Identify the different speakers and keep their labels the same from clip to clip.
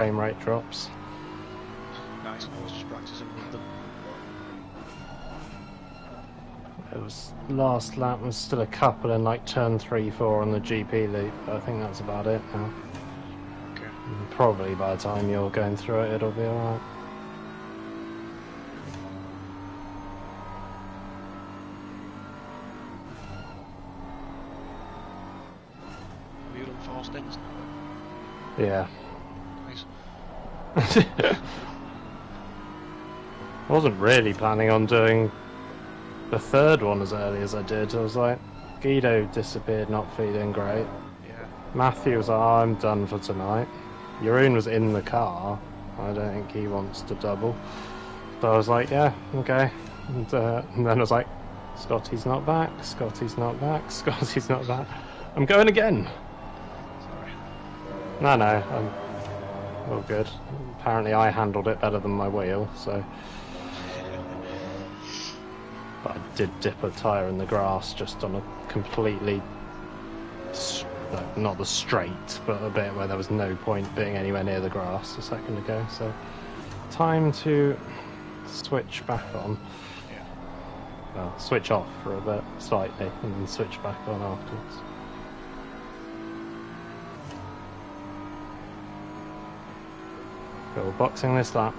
Speaker 1: frame rate drops.
Speaker 2: Nice, I was just practicing with them.
Speaker 1: It was last lap was still a couple in like turn 3-4 on the GP loop, but I think that's about it now.
Speaker 2: Okay.
Speaker 1: And probably by the time you're going through it, it'll be alright.
Speaker 2: Have you done 4 stints now?
Speaker 1: Yeah.
Speaker 2: Nice.
Speaker 1: I wasn't really planning on doing the third one as early as I did. I was like, Guido disappeared, not feeling great.
Speaker 2: Yeah.
Speaker 1: Matthew was like, oh, I'm done for tonight. Jeroen was in the car. I don't think he wants to double. So I was like, yeah, okay. And then I was like, Scotty's not back, Scotty's not back, Scotty's not back. I'm going again.
Speaker 2: Sorry.
Speaker 1: No, I'm all good. Apparently I handled it better than my wheel, so... But I did dip a tyre in the grass just on a completely... not the straight, but a bit where there was no point being anywhere near the grass a second ago, so... Time to switch back on.
Speaker 2: Yeah.
Speaker 1: Well, switch off for a bit, slightly, and then switch back on afterwards. Cool, boxing this lap.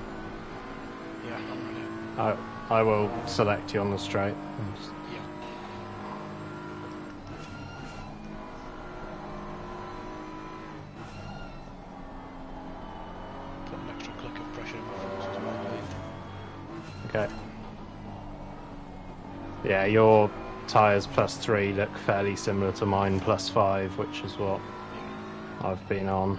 Speaker 2: Yeah, I'm ready.
Speaker 1: I will select you on the straight.
Speaker 2: Yeah. Put an extra click of pressure in my fronts as well, please.
Speaker 1: Okay. Yeah, your tyres +3 look fairly similar to mine +5, which is what I've been on.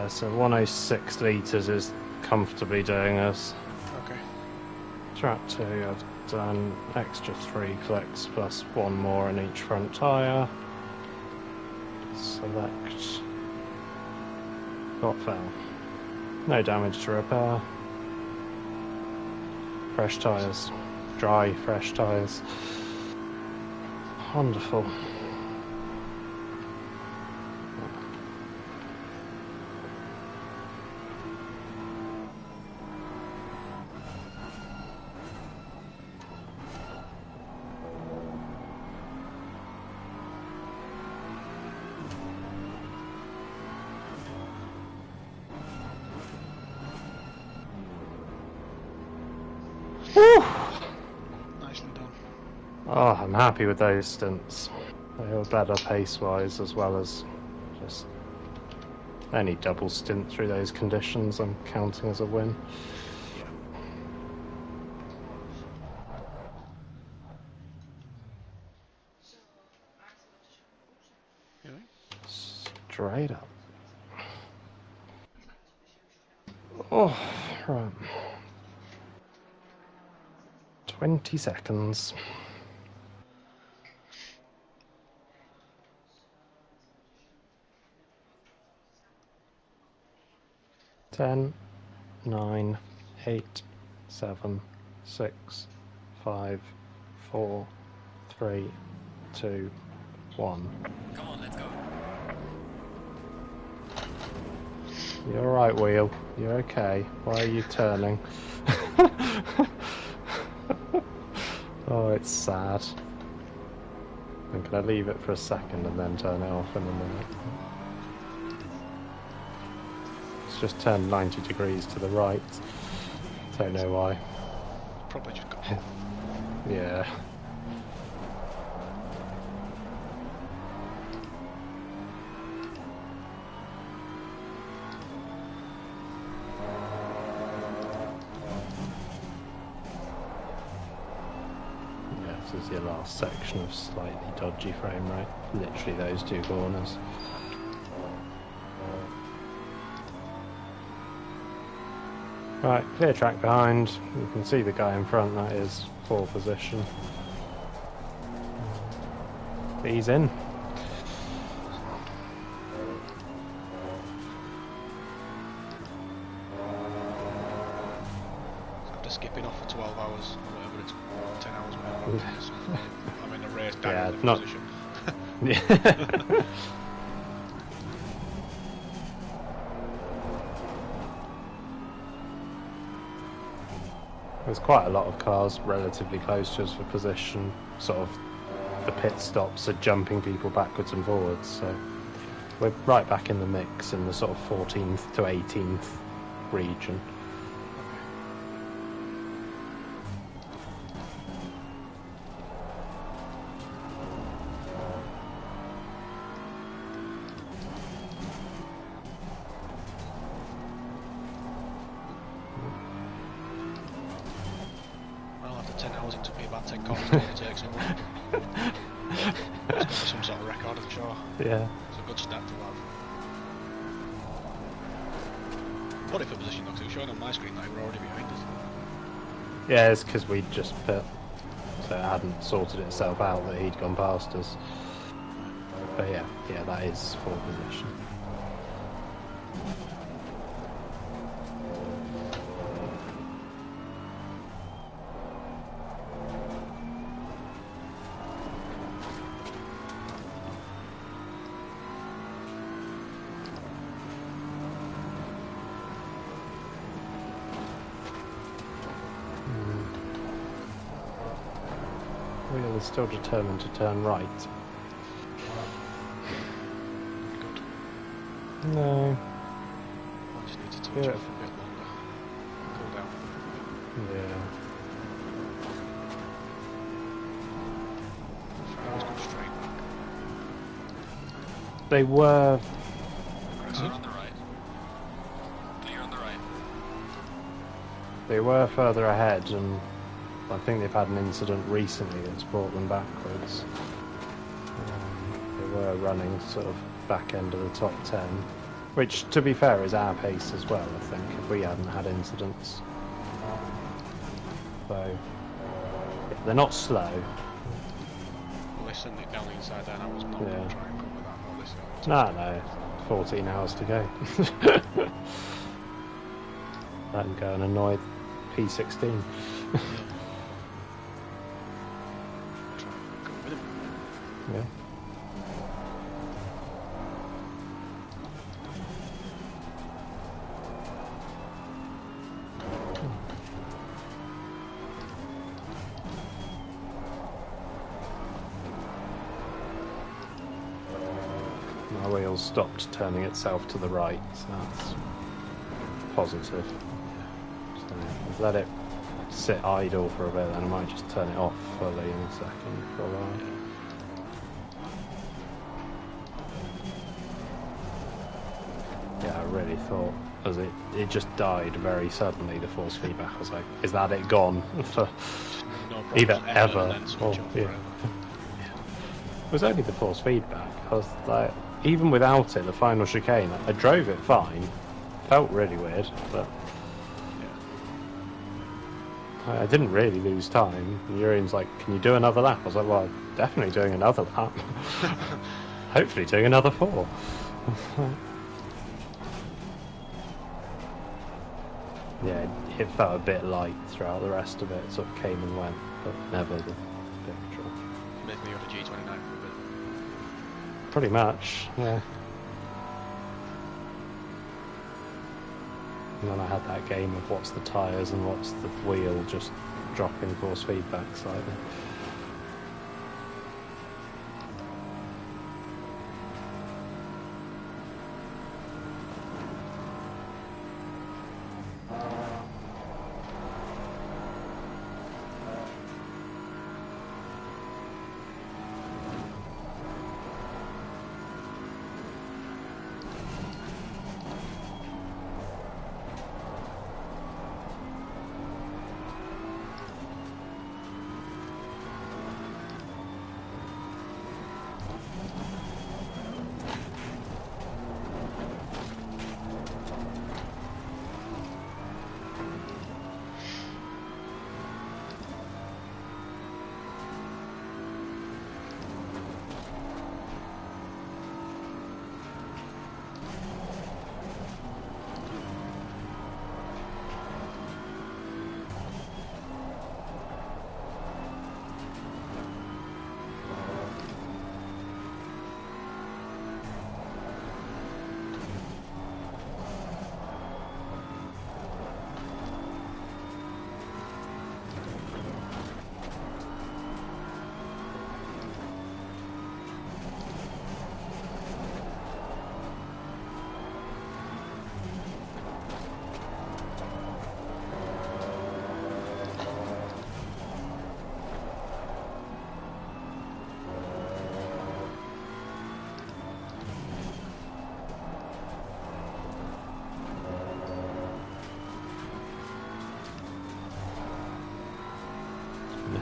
Speaker 1: So 106 litres is comfortably doing us.
Speaker 2: Okay.
Speaker 1: Track 2, I've done extra 3 clicks plus 1 more in each front tyre. Select. Got fell. No damage to repair. Fresh tyres. Dry, fresh tyres. Wonderful. Whew.
Speaker 2: Nicely done.
Speaker 1: Oh, I'm happy with those stints. They were better pace-wise as well as just any double stint through those conditions I'm counting as a win.
Speaker 2: Yeah.
Speaker 1: Straight up. Oh, right. 20 seconds. Ten, 9, 8, 7, 6, 5, 4, 3, 2, 1.
Speaker 3: Come on, let's go.
Speaker 1: You're alright, Wheel. You're okay. Why are you turning? Oh, it's sad. I'm gonna leave it for a second and then turn it off in a minute. It's just turned 90 degrees to the right. Don't know why.
Speaker 2: Probably just got off.
Speaker 1: Yeah. This is your last section of slightly dodgy frame rate. Literally those 2 corners. Right, clear track behind. You can see the guy in front, that is 4th position. He's in.
Speaker 2: After skipping off for 12 hours or whatever it's on this. I'm in a race down
Speaker 1: Yeah,
Speaker 2: in the
Speaker 1: not-
Speaker 2: position.
Speaker 1: Yeah. There's quite a lot of cars relatively close to us for position. Sort of the pit stops are jumping people backwards and forwards, so we're right back in the mix in the sort of 14th to 18th region.
Speaker 2: Well, after 10 hours it took me about 10 corners to overtake someone. It's got some sort of record, I'm sure.
Speaker 1: Yeah.
Speaker 2: It's a good stat to have. What if a position though? 'Cause it was showing on my screen that we're already behind us.
Speaker 1: Yeah, it's because we'd just pit, so it hadn't sorted itself out that he'd gone past us. But yeah, that is full position. Wheel is still determined to turn right.
Speaker 2: Good.
Speaker 1: No.
Speaker 2: I just need to touch
Speaker 1: Yeah.
Speaker 2: off a bit longer. Cool down.
Speaker 1: Yeah.
Speaker 2: Always go straight back.
Speaker 1: They were.
Speaker 2: Aggressive.
Speaker 3: On the right. Clear on the right.
Speaker 1: They were further ahead, and I think they've had an incident recently that's brought them backwards. They were running sort of back end of the top 10, which, to be fair, is our pace as well, I think, if we hadn't had incidents. So, yeah, they're not slow.
Speaker 2: Well, they sent it down the inside there, and I was not going
Speaker 1: Yeah.
Speaker 2: to try and cover that all this time.
Speaker 1: No, 14 hours to go. Let them go and annoy P16.
Speaker 2: Try and go with him.
Speaker 1: Yeah. My wheel's stopped turning itself to the right, so that's positive. So I've let it sit idle for a bit, then I might just turn it off fully in a second for a while. Yeah, I really thought, as it just died very suddenly, the force feedback. I was like, is that it gone? For
Speaker 2: No problems
Speaker 1: either ever
Speaker 2: and then switch
Speaker 1: or
Speaker 2: off
Speaker 1: yeah.
Speaker 2: forever.
Speaker 1: It was only the force feedback. I was like, even without it, the final chicane, I drove it fine. Felt really weird, but I didn't really lose time. And Urian's like, can you do another lap? I was like, well, I'm definitely doing another lap. Hopefully doing another 4. Yeah, it felt a bit light throughout the rest of it. It sort of came and went, but never the picture.
Speaker 2: Make me on a G29 for a bit.
Speaker 1: Pretty much, yeah. And then I had that game of what's the tyres and what's the wheel, just dropping force feedback slightly.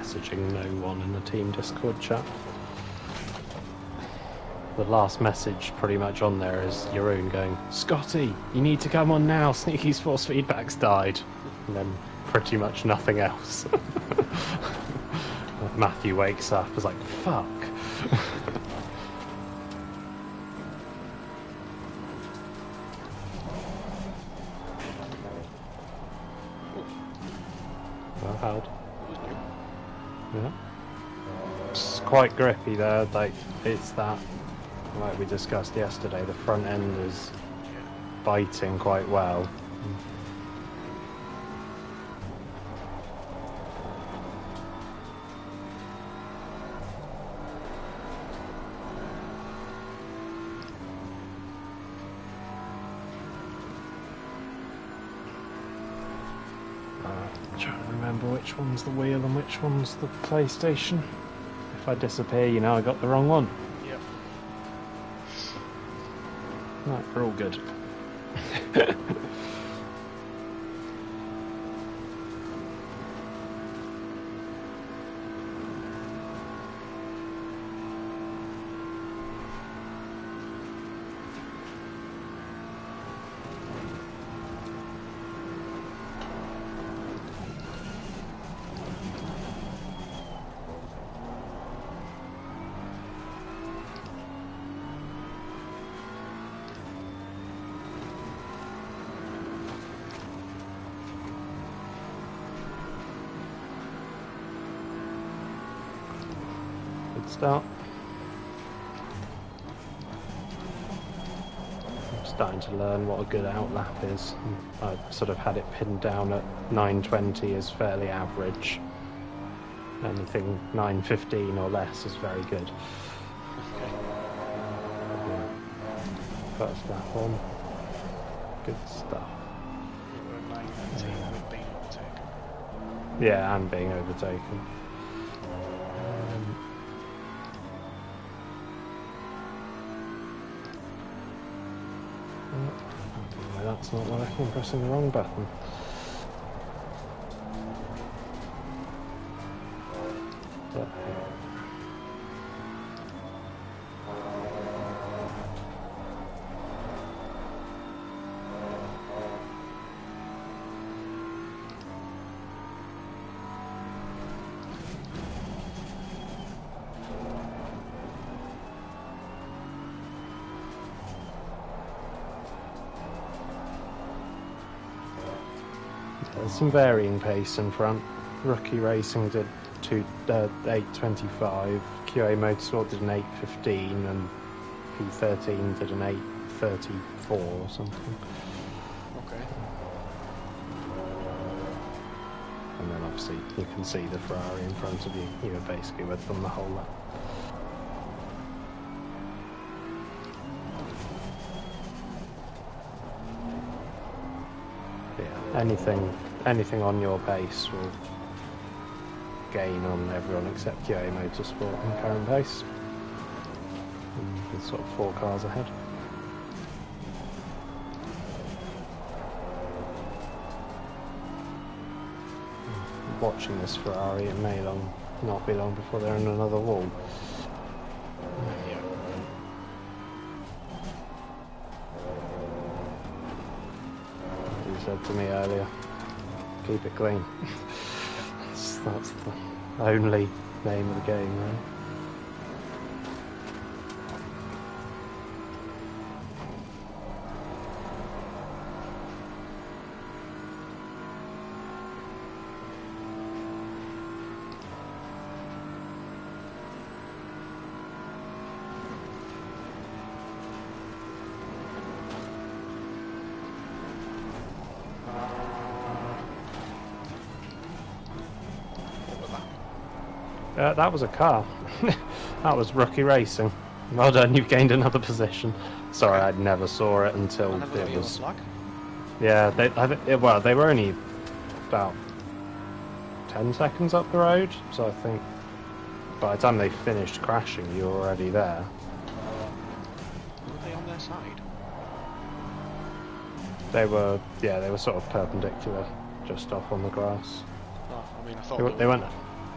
Speaker 1: messaging no one in the team Discord chat. The last message pretty much on there is Jeroen going, "Scotty, you need to come on now, Sneaky's force feedback's died." And then pretty much nothing else. Matthew wakes up, is like, fuck. Well held. Yeah. It's quite grippy there, like, it's that, like we discussed yesterday, the front end is biting quite well. Trying to remember which one's the wheel and which one's the PlayStation. If I disappear, you know I got the wrong one.
Speaker 2: Yep.
Speaker 1: Right, we're all good. Good start. I'm starting to learn what a good outlap is. I sort of had it pinned down at 9:20 is fairly average. Anything 9:15 or less is very good. Yeah. First lap on. Good stuff.
Speaker 2: We were 9:19 with being overtaken.
Speaker 1: Yeah, and being overtaken. No, that's not working. I'm pressing the wrong button. But, there's some varying pace in front. Rookie Racing did 8:25, QA Motorsport did an 8:15, and P13 did an 8:34 or something.
Speaker 2: Okay.
Speaker 1: And then obviously you can see the Ferrari in front of you. You were basically with them the whole lap. Yeah, anything on your pace will gain on everyone except QA Motorsport and current pace. It's sort of 4 cars ahead. Watching this Ferrari, it may not be long before they're in another wall.
Speaker 2: Yeah.
Speaker 1: You said to me earlier, keep it clean. That's the only name of the game, right? That was a car. That was Rookie Racing. Well done, you've gained another position. Sorry, I never saw it until
Speaker 2: I never
Speaker 1: it was.
Speaker 2: flag.
Speaker 1: Yeah, they were only about 10 seconds up the road, so I think by the time they finished crashing, you were already there.
Speaker 2: Were they on their side?
Speaker 1: They were sort of perpendicular, just off on the grass.
Speaker 2: Oh, I mean, I thought
Speaker 1: They went.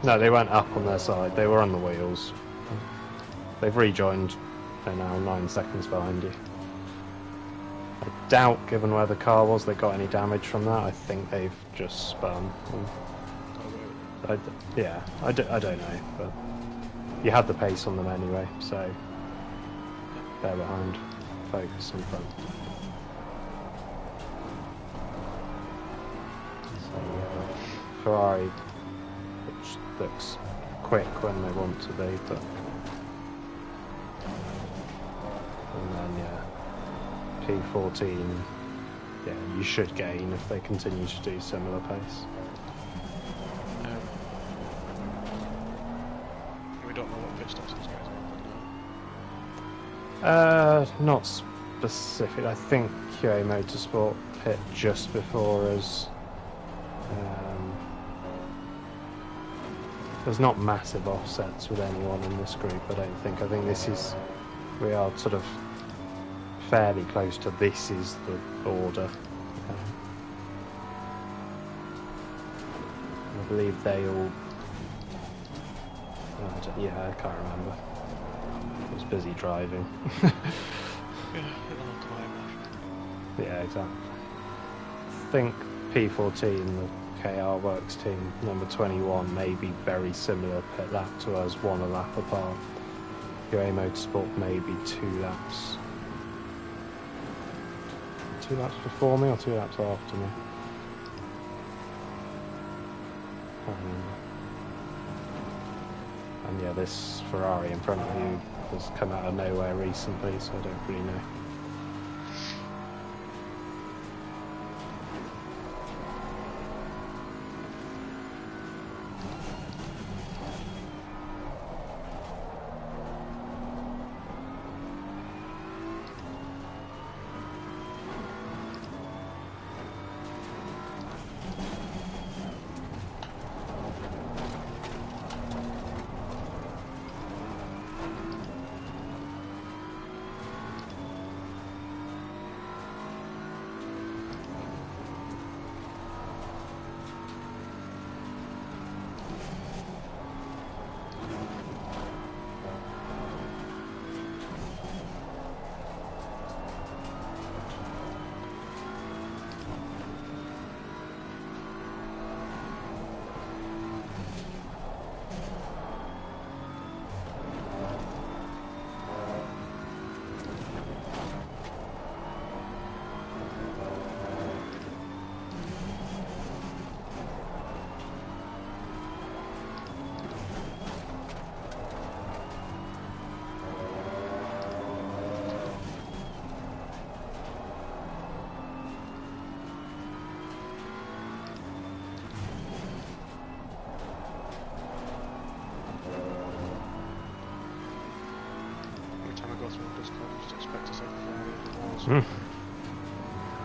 Speaker 1: No, they went up on their side. They were on the wheels. They've rejoined. They're now 9 seconds behind you. I doubt, given where the car was, they got any damage from that. I think they've just spun. Yeah, I don't know, but you had the pace on them anyway, so they're behind. Focus in front. So Ferrari, which looks quick when they want to be, but and then yeah, P14. Yeah, you should gain if they continue to do similar pace.
Speaker 2: We don't know what pit stops these guys are.
Speaker 1: Not specific. I think QA Motorsport pit just before us. There's not massive offsets with anyone in this group, I don't think. I think this is, we are sort of fairly close to this is the order. I believe they all, yeah, I can't remember. I was busy driving. Yeah, exactly. I think P14, the KR Works team, number 21, may be very similar pit lap to us, one a lap apart. QA Motorsport may be 2 laps. 2 laps before me or 2 laps after me? Can't remember. And yeah, this Ferrari in front of you has come out of nowhere recently, so I don't really know.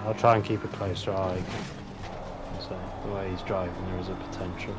Speaker 1: I'll try and keep a closer eye. So the way he's driving, there is a potential.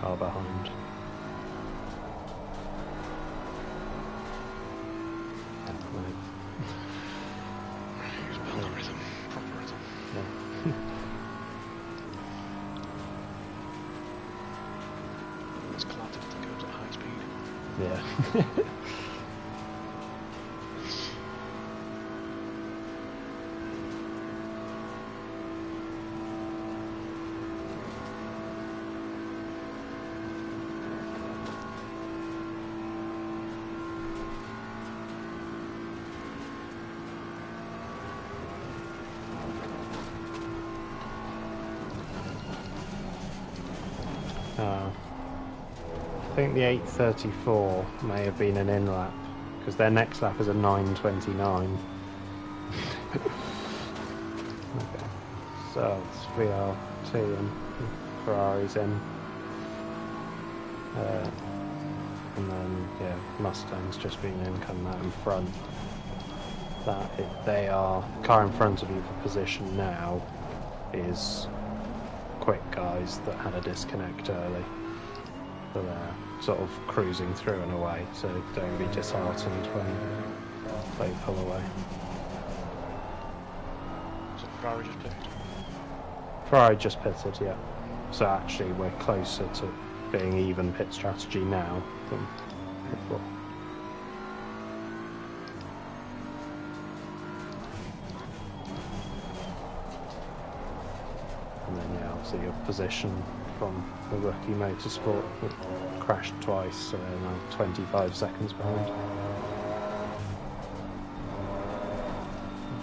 Speaker 1: Car behind.
Speaker 2: Use build rhythm, proper rhythm.
Speaker 1: Yeah.
Speaker 2: It's clapped if it goes at high speed.
Speaker 1: Yeah. I think the 8:34 may have been an in lap because their next lap is a 9:29. Okay, so it's VRT and Ferrari's in. And then, yeah, Mustang's just been in, coming out in front. They are, car in front of you for position now is quick guys that had a disconnect early. So they're sort of cruising through and away, so don't be disheartened when they pull away.
Speaker 2: So Ferrari just pitted.
Speaker 1: Ferrari just pitted, yeah. So actually we're closer to being even pit strategy now than before. And then, yeah, obviously your position from the rookie motorsport crashed twice, so they're now 25 seconds behind.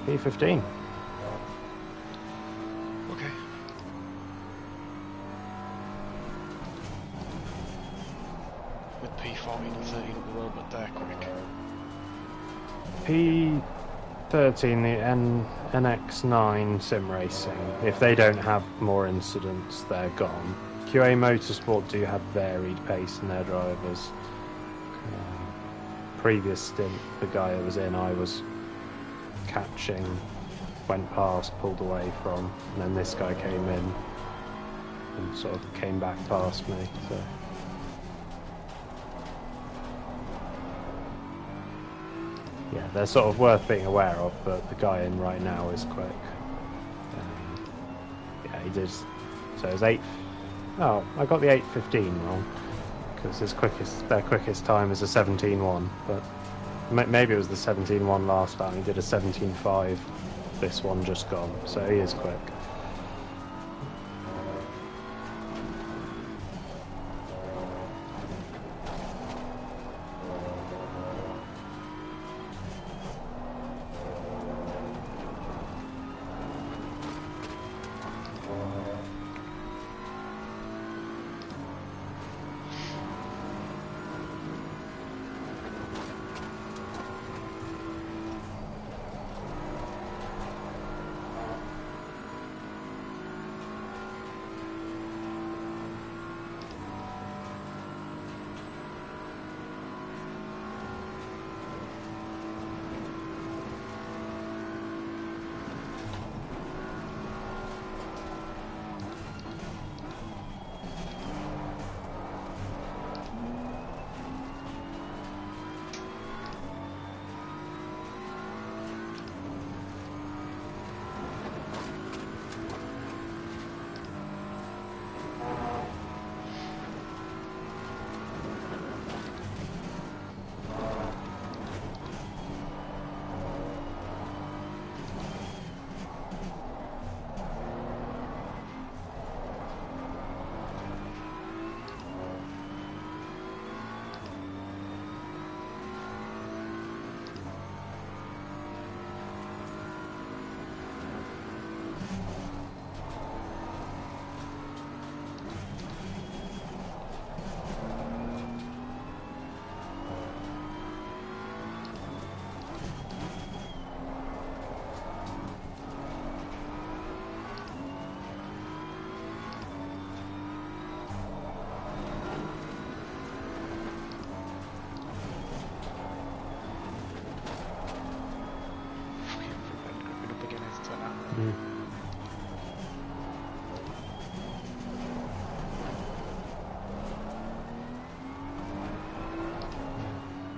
Speaker 1: P15.
Speaker 2: Okay. With P14 and 13 at the moment, they're quick.
Speaker 1: P13, the NX9 sim racing, if they don't have more incidents, they're gone. QA Motorsport do have varied pace in their drivers. Previous stint, the guy I was in, I was catching, went past, pulled away from, and then this guy came in and sort of came back past me. So. Yeah, they're sort of worth being aware of, but the guy in right now is quick. Yeah, he did. So his 8. Oh, I got the 8:15 wrong because their quickest time is a 17:1, but maybe it was the 17:1 last time. He did a 17:5. This one just gone, so he is quick.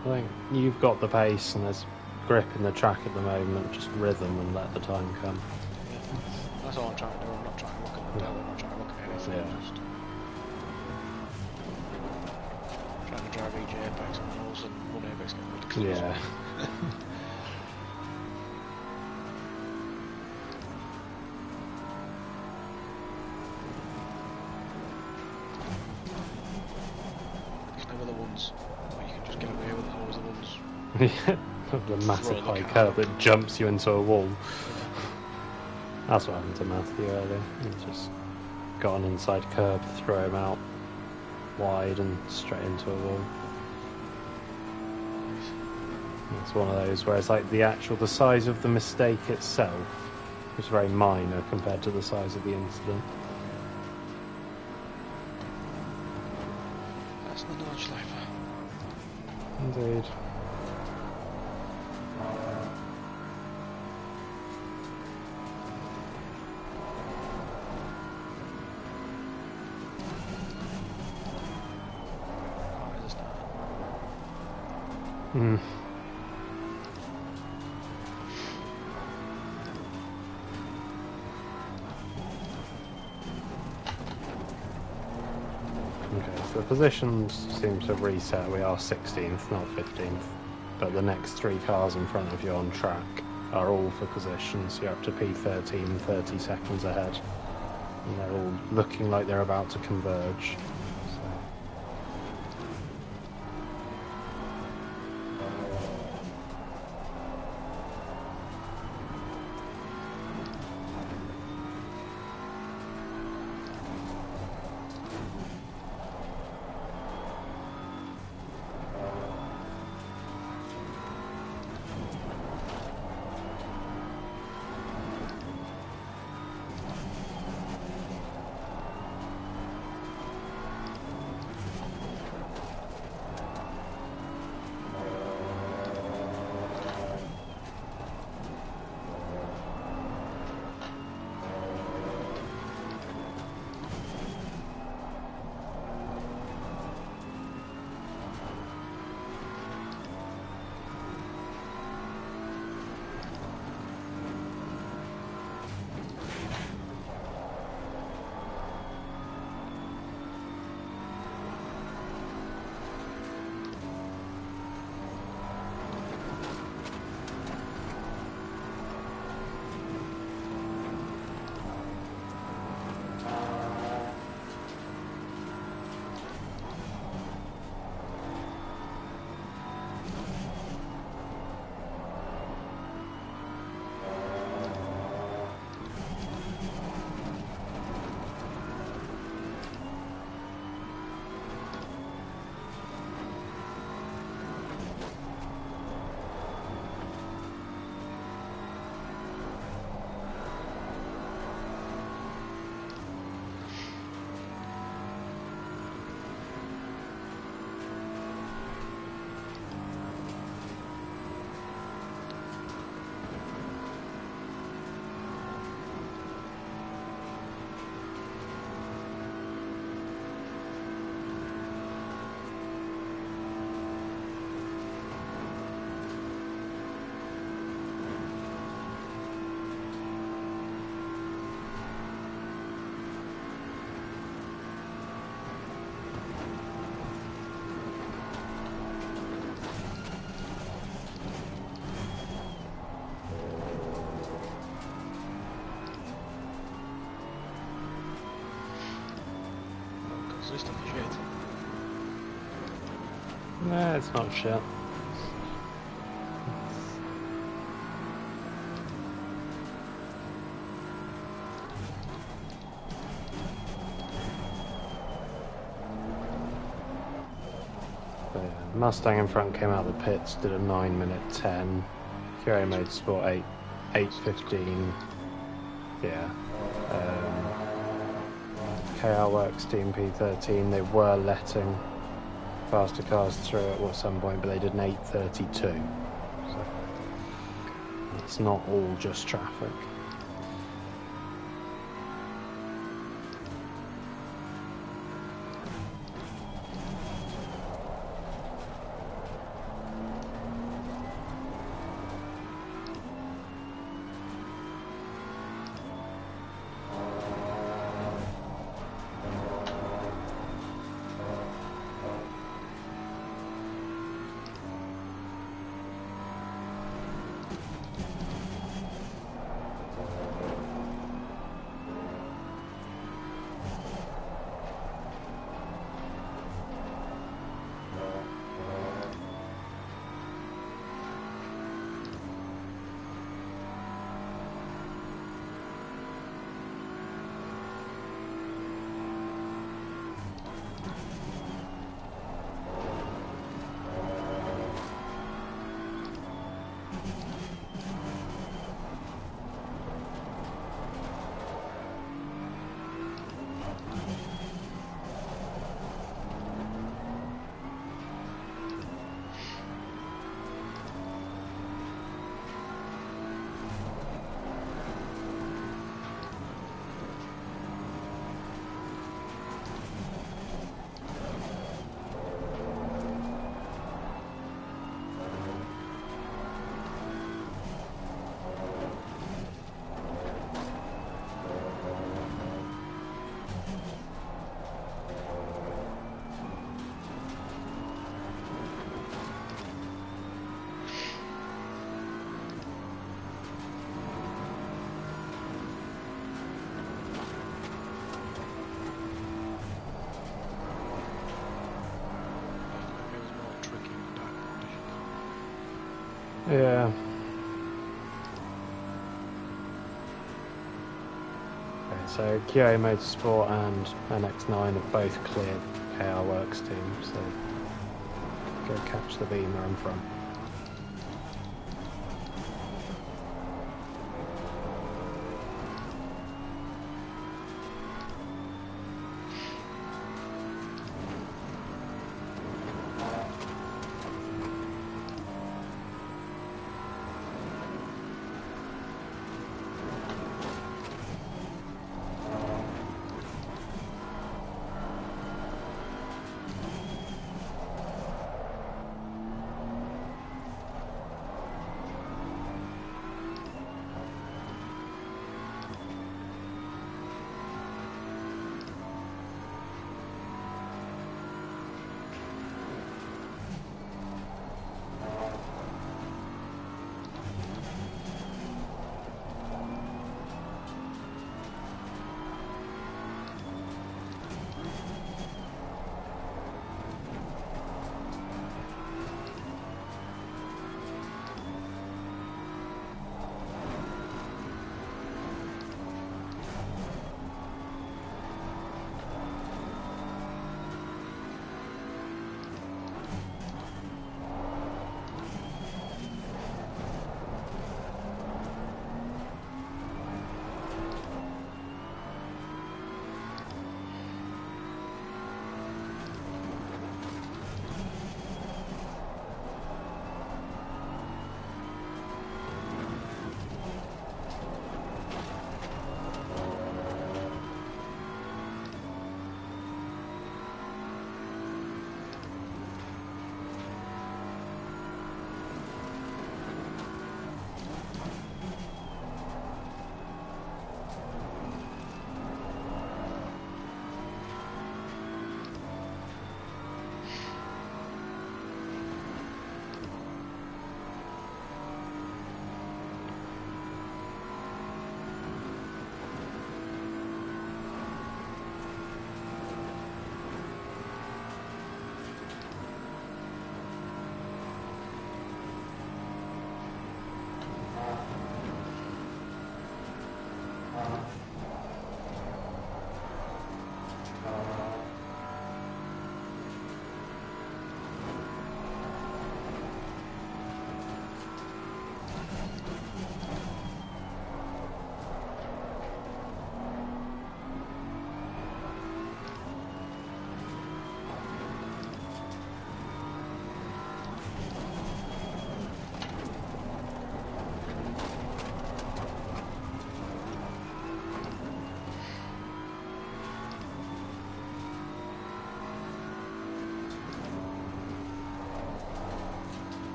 Speaker 1: I think you've got the pace and there's grip in the track at the moment, just rhythm and let the time come.
Speaker 2: That's all I'm trying to do. I'm not trying to look at the pedal, I'm not trying to look at anything.
Speaker 1: Yeah.
Speaker 2: I'm just trying to drive each apex and all of a sudden one apex getting ridiculous.
Speaker 1: Yeah.
Speaker 2: There's no other ones where you can just get away with it, always the ones.
Speaker 1: The massive
Speaker 2: Throw the
Speaker 1: high
Speaker 2: car.
Speaker 1: curve that jumps you into a wall. That's what happened to Matthew earlier. He just got an inside curb, throw him out wide and straight into a wall. It's one of those where it's like the size of the mistake itself was very minor compared to the size of the incident.
Speaker 2: That's the notch life.
Speaker 1: Indeed.
Speaker 2: Oh, is this now?
Speaker 1: Hmm. Okay, so the positions seem to reset. We are 16th, not 15th. But the next 3 cars in front of you on track are all for positions. You're up to P13, 30 seconds ahead. And they're all looking like they're about to converge.
Speaker 2: Consistent shit.
Speaker 1: Nah, it's not shit. But yeah, Mustang in front came out of the pits, did a 9-minute 10. Curie made sport 8:15. Yeah. KR Works Team P13, they were letting faster cars through at some point, but they did an 8:32. So it's not all just traffic. Yeah. Okay, so QA Motorsport and NX9 have both cleared KR Works team, so go catch the Beamer in front.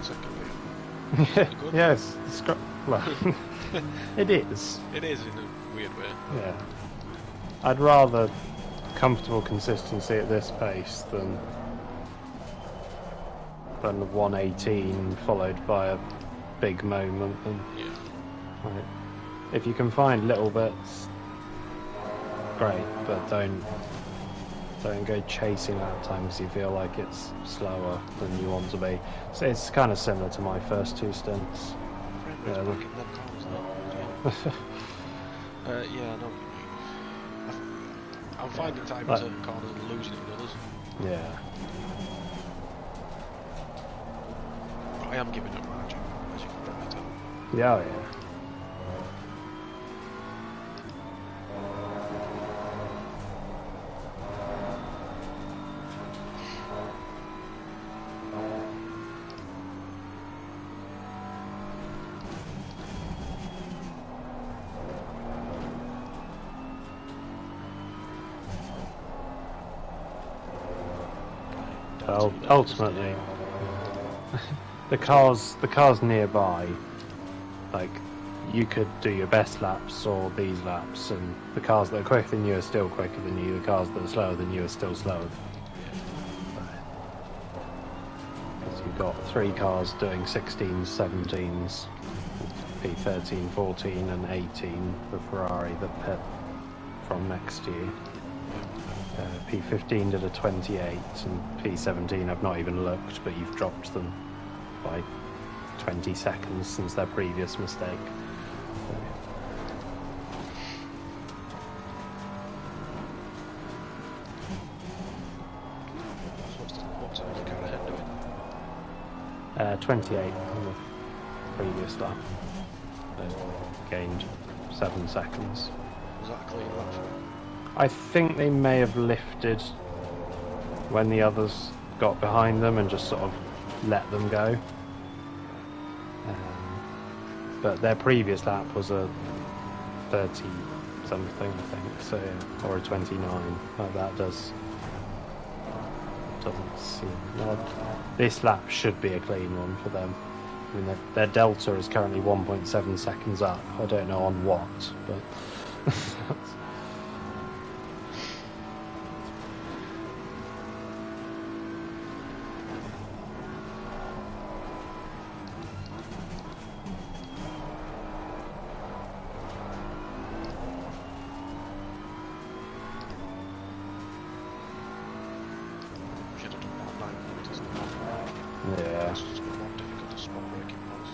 Speaker 2: second gear. Good.
Speaker 1: Yes, well, it is.
Speaker 2: It is in a weird way.
Speaker 1: Yeah. I'd rather comfortable consistency at this pace than 118 followed by a big moment. And,
Speaker 2: Yeah.
Speaker 1: like, if you can find little bits, great, but don't go chasing that time because you feel like it's slower than you want to be. So it's kind of similar to my first two stints.
Speaker 2: Frame rate's back in them corners though. Yeah, I know what you mean. I'm finding time in certain corners and losing it in others.
Speaker 1: Yeah.
Speaker 2: But I am giving up margin, as you can probably tell.
Speaker 1: Yeah, yeah. Ultimately, the cars nearby, like, you could do your best laps or these laps, and the cars that are quicker than you are still quicker than you. The cars that are slower than you are still slower. Because you've got 3 cars doing 16s, 17s, P13, 14, and 18 for Ferrari that pit from next to you. P15 did a 28 and P17 I've not even looked, but you've dropped them by 20 seconds since their previous mistake.
Speaker 2: What's the car ahead doing?
Speaker 1: 28 on the previous lap. They gained 7 seconds.
Speaker 2: Was that a clean lap for him?
Speaker 1: I think they may have lifted when the others got behind them and just sort of let them go. But their previous lap was a 30 something, I think, so, or a 29. That doesn't seem odd. This lap should be a clean one for them. I mean, their delta is currently 1.7 seconds up. I don't know on what, but yeah.
Speaker 2: It's just more difficult to spot braking points.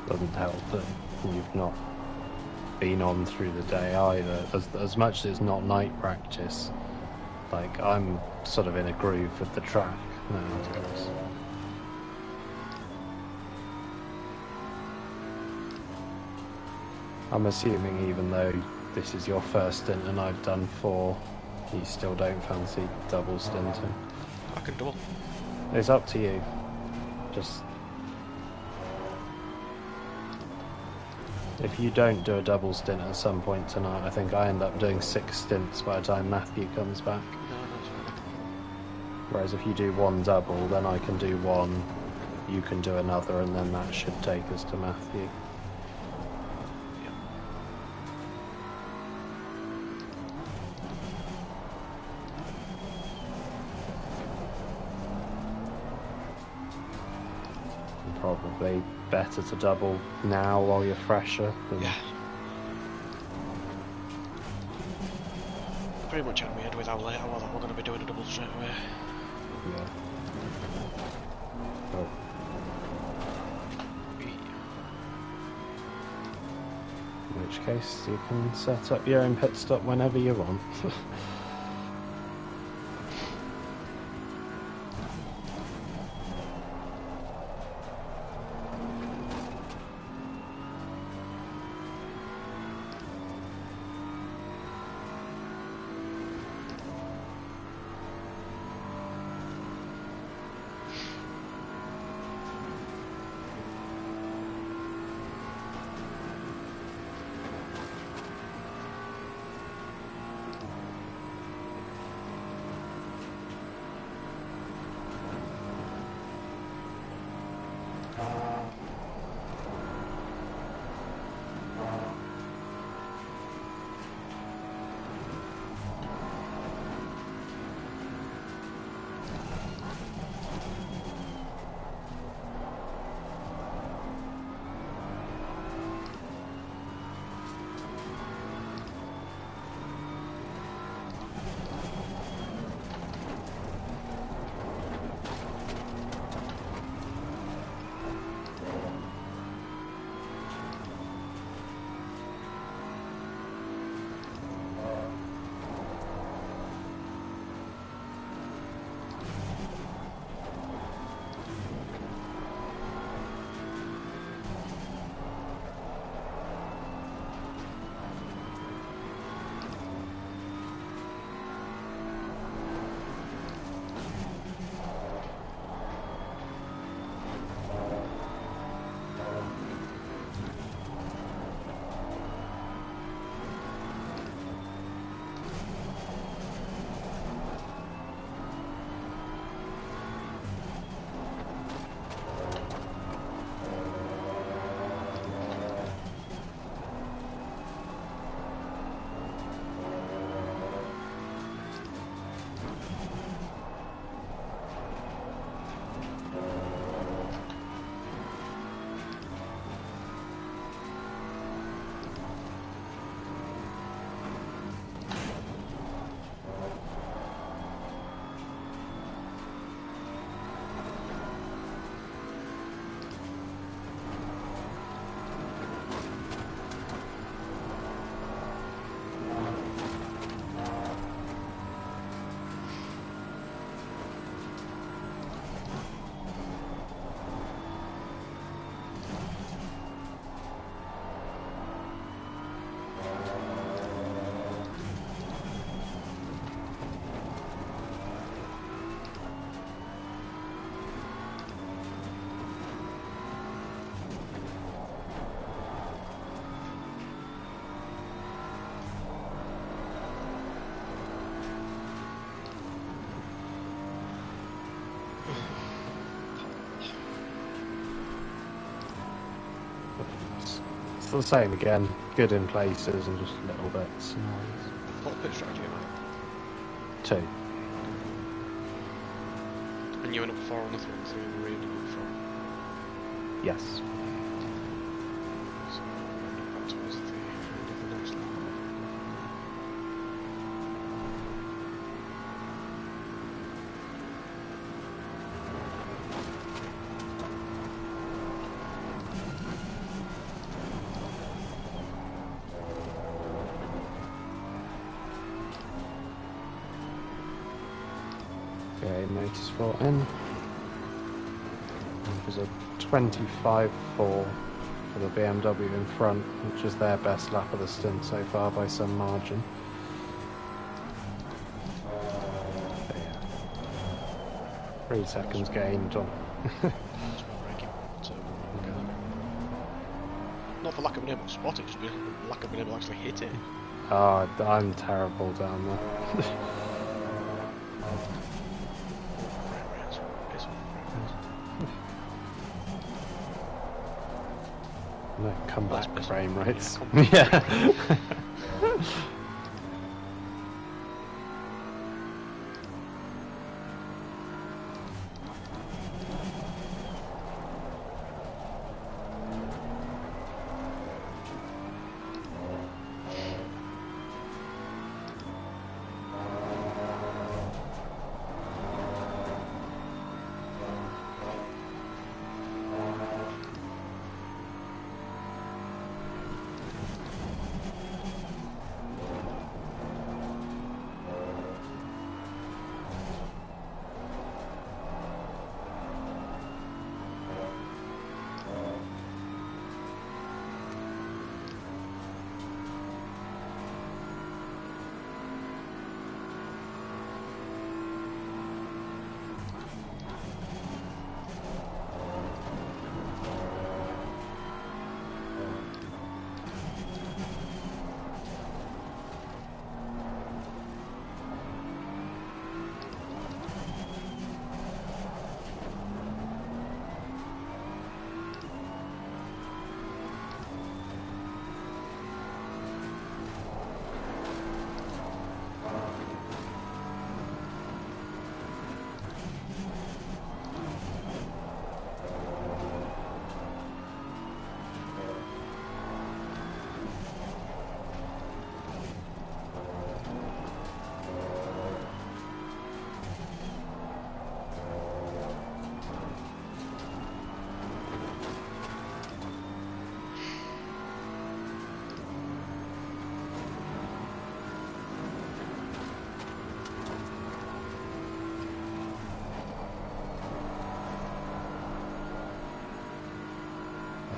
Speaker 1: Doesn't help that you've not been on through the day either. As much as it's not night practice, like, I'm sort of in a groove with the track now. I'm assuming even though this is your first stint and I've done 4, you still don't fancy double stinting.
Speaker 2: I can double.
Speaker 1: It's up to you. Just if you don't do a double stint at some point tonight, I think I end up doing 6 stints by the time Matthew comes back.
Speaker 2: No, that's right.
Speaker 1: Whereas if you do 1 double, then I can do 1, you can do another, and then that should take us to Matthew. Probably better to double now while you're fresher than...
Speaker 2: Yeah. Pretty much had me head with how late I was. We're going to be doing a double straight away.
Speaker 1: Yeah. Oh. In which case you can set up your own pit stop whenever you want. the same again. Good in places and just little bits.
Speaker 2: What pit strategy am I?
Speaker 1: 2.
Speaker 2: And you went up 4 on the 3 and 3 in the rear, didn't you, from?
Speaker 1: Yes.
Speaker 2: So, back towards the end of the next lap.
Speaker 1: Okay, motorsport in. There's a 25.4 for the BMW in front, which is their best lap of the stint so far by some margin. So, yeah. 3 seconds gained on.
Speaker 2: That's my braking. So, not for lack of being able to spot it, just for lack of being able to actually hit it.
Speaker 1: Oh, I'm terrible down there. No, come back frame rates. Yeah.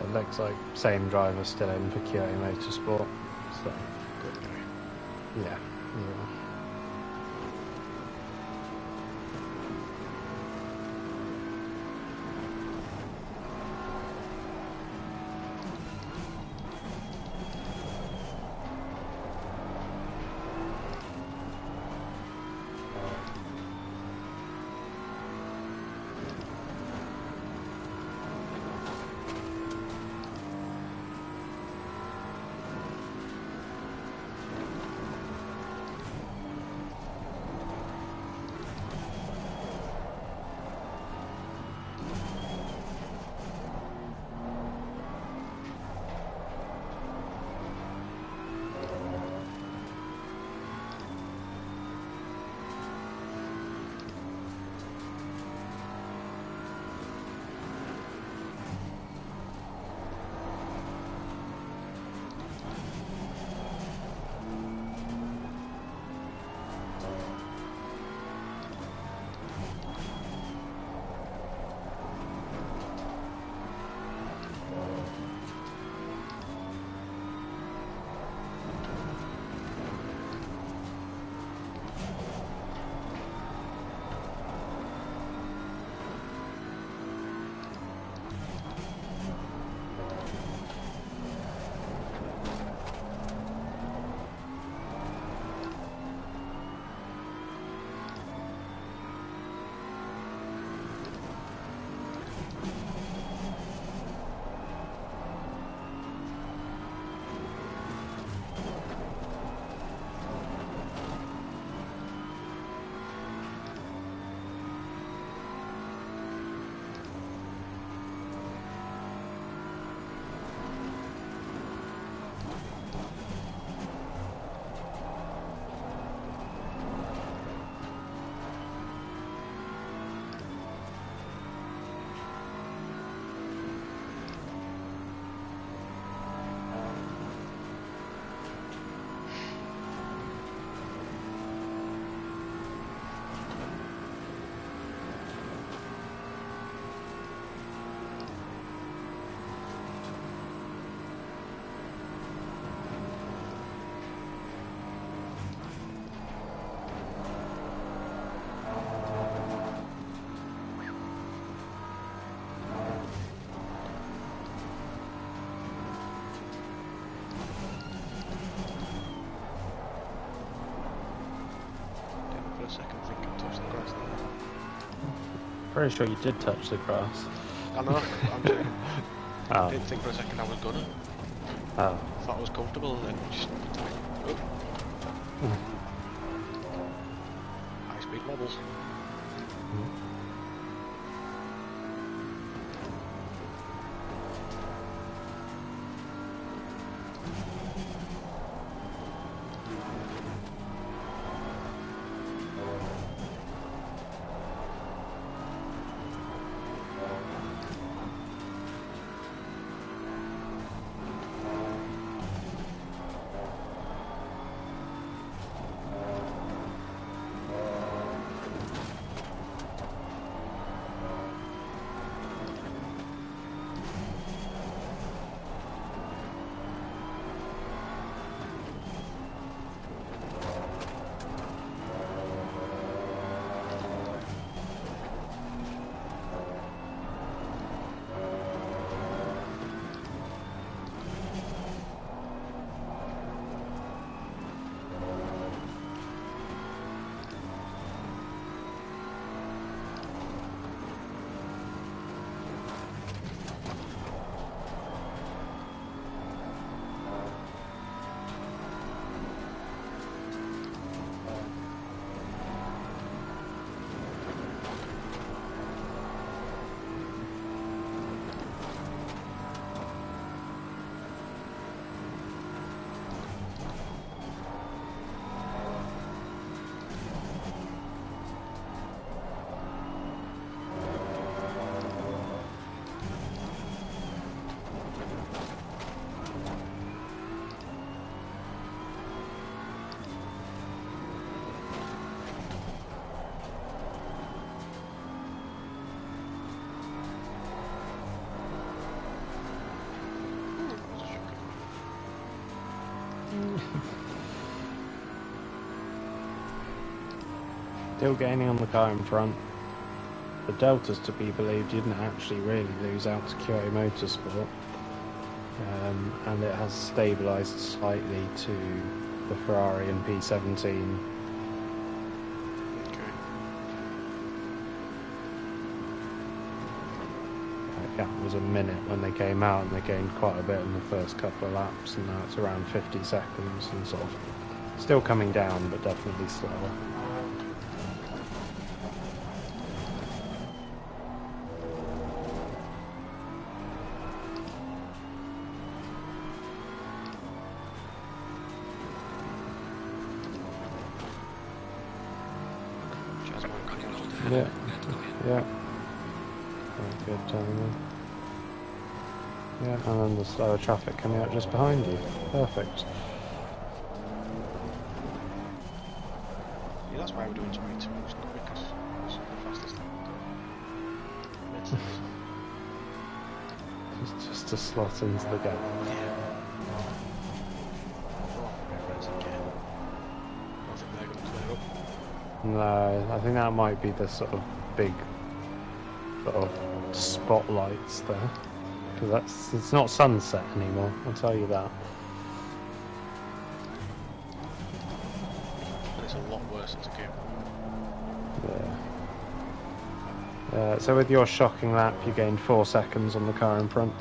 Speaker 1: It looks like same driver still in for Kyoto Motorsport. So,
Speaker 2: Good guy.
Speaker 1: yeah.
Speaker 2: second thinking I touched the grass there.
Speaker 1: Pretty sure you did touch the grass.
Speaker 2: I know, I'm saying. I
Speaker 1: Oh.
Speaker 2: didn't think for a second I was gonna.
Speaker 1: Oh.
Speaker 2: I thought I was comfortable and then just... Oh. High speed wobbles.
Speaker 1: Still gaining on the car in front. The Delta's to be believed didn't actually really lose out to QA Motorsport, and it has stabilised slightly to the Ferrari and P17. That gap was a minute when they came out, and they gained quite a bit in the first couple of laps, and now it's around 50 seconds and sort of still coming down, but definitely slower. Yeah, yeah. Very good timing. Yeah, and then the slower traffic coming out just behind you. Perfect.
Speaker 2: Yeah, that's why we're doing 22, it's not because it's the fastest thing to do.
Speaker 1: Just to slot into the gap.
Speaker 2: Yeah. Oh, Reds again. I think they're going to clear up.
Speaker 1: No, I think that might be the sort of big sort of spotlights there, because it's not sunset anymore, I'll tell you that.
Speaker 2: And it's a lot worse to keep.
Speaker 1: Yeah. So with your shocking lap, you gained 4 seconds on the car in front.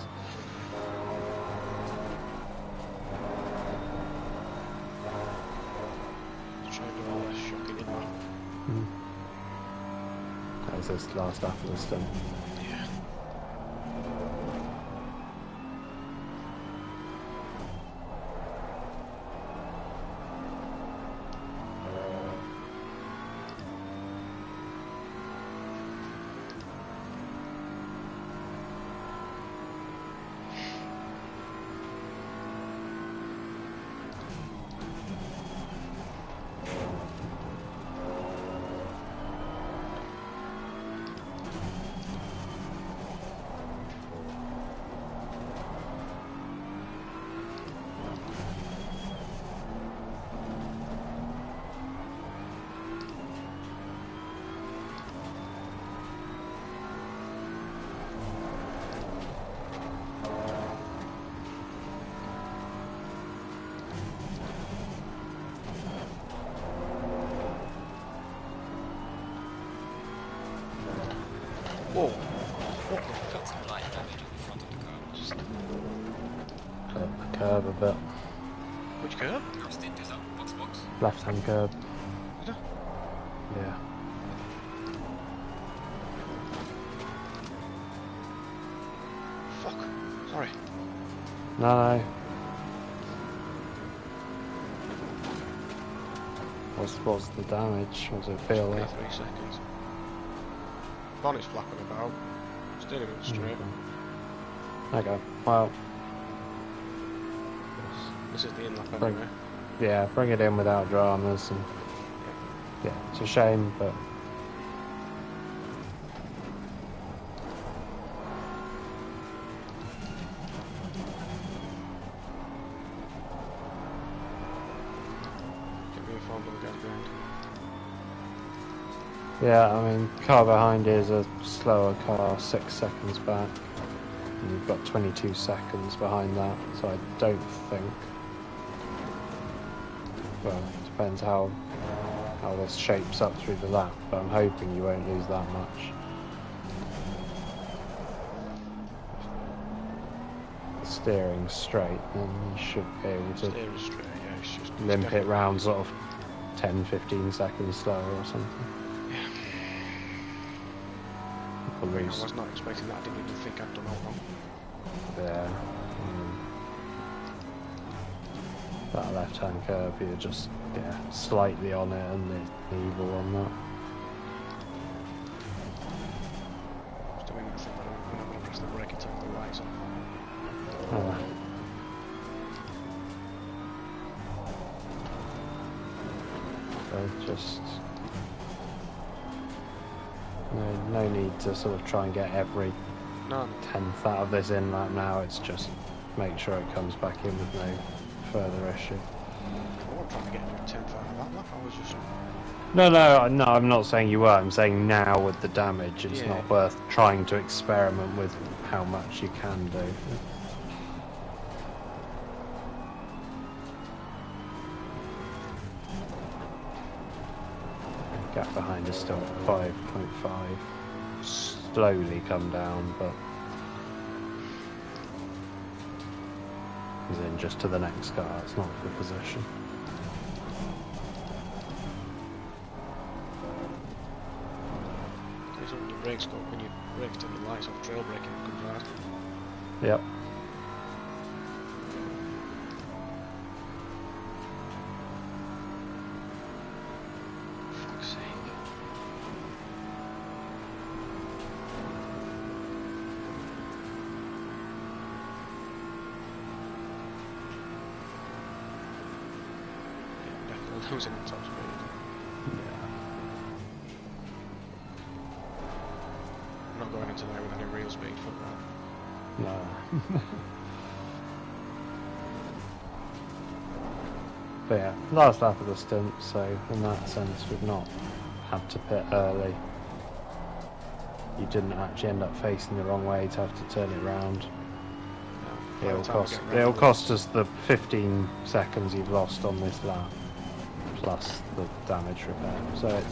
Speaker 1: That was this last lap of the stint.
Speaker 2: Yeah. Whoa! What the fuck?
Speaker 3: Got some light damage on the front of the car.
Speaker 1: Just curb the curb a bit.
Speaker 2: Which curb?
Speaker 3: Your stint is up. Box.
Speaker 1: Left-hand curb.
Speaker 2: Is it?
Speaker 1: Yeah.
Speaker 2: Fuck. Sorry.
Speaker 1: No. What's the damage? What does it feel like?
Speaker 2: 3 seconds. Bonnet's flapping about. Steering wheel straight.
Speaker 1: Okay. Well.
Speaker 2: This is the in lap
Speaker 1: Bring-
Speaker 2: anyway.
Speaker 1: Yeah, bring it in without dramas, and yeah, it's a shame, but
Speaker 2: Get me a phone bill down behind.
Speaker 1: yeah, I mean, car behind is a slower car, 6 seconds back, and you've got 22 seconds behind that, so I don't think. Well, it depends how this shapes up through the lap, but I'm hoping you won't lose that much. The steering's straight, then you should be able to
Speaker 2: Steering straight, yeah, it's just...
Speaker 1: limp it round sort of 10-15 seconds slower or something.
Speaker 2: Yeah.
Speaker 1: Or
Speaker 2: I
Speaker 1: lose.
Speaker 2: was not expecting that, I didn't even think I'd done all wrong.
Speaker 1: Yeah. That left-hand curve, you're just slightly on it, and it's evil on that.
Speaker 2: Just doing that thing when I'm going to press the brake and turn the lights off.
Speaker 1: So just no need to sort of try and get every
Speaker 2: No,
Speaker 1: 10th out of this in lap now. It's just make sure it comes back in with no further issue.
Speaker 2: I wasn't trying to get every 10th out of that lap, I was just...
Speaker 1: No, I'm not saying you were. I'm saying now with the damage, it's
Speaker 2: Yeah.
Speaker 1: not worth trying to experiment with how much you can do. Gap behind is still 5.5. Slowly come down, but he's in just to the next car. It's not for position.
Speaker 2: It's when the brakes go, when you brake turn the lights off, trail braking comes out.
Speaker 1: Yep.
Speaker 2: Fuck's sake. Yeah, definitely losing on top speed. I'm not going into there with any real speed, fuck that.
Speaker 1: No. But yeah, last lap of the stint, so in that sense we've not had to pit early. You didn't actually end up facing the wrong way to have to turn it round.
Speaker 2: No,
Speaker 1: It'll cost us the 15 seconds you've lost on this lap, plus the damage repair. So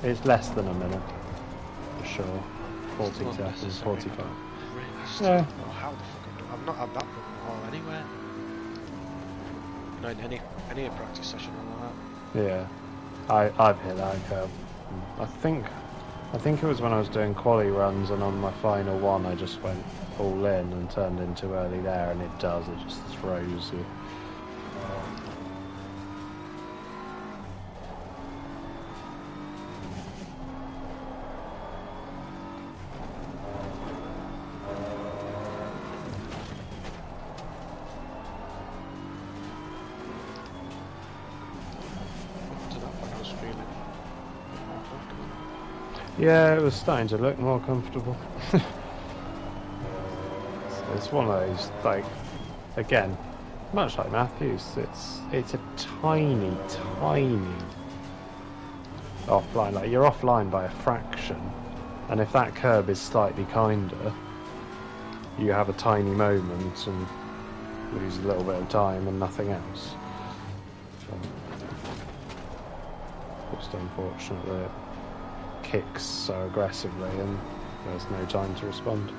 Speaker 1: it's less than a minute, for sure. 40
Speaker 2: Not
Speaker 1: seconds,
Speaker 2: necessary.
Speaker 1: 45.
Speaker 2: Raced.
Speaker 1: Yeah.
Speaker 2: Oh, how the fuck I've not had that problem at all anywhere. You know, in any practice session or like
Speaker 1: Yeah, I've hit that curve. I think it was when I was doing quali runs, and on my final one I just went all in and turned in too early there, and it just throws you.
Speaker 2: that. To that point I was feeling more comfortable.
Speaker 1: Yeah, it was starting to look more comfortable. It's one of those, like, again, much like Matthews, it's a tiny offline. Like, you're offline by a fraction, and if that curb is slightly kinder, you have a tiny moment and lose a little bit of time and nothing else. So, just unfortunate that it kicks so aggressively, and There's no time to respond.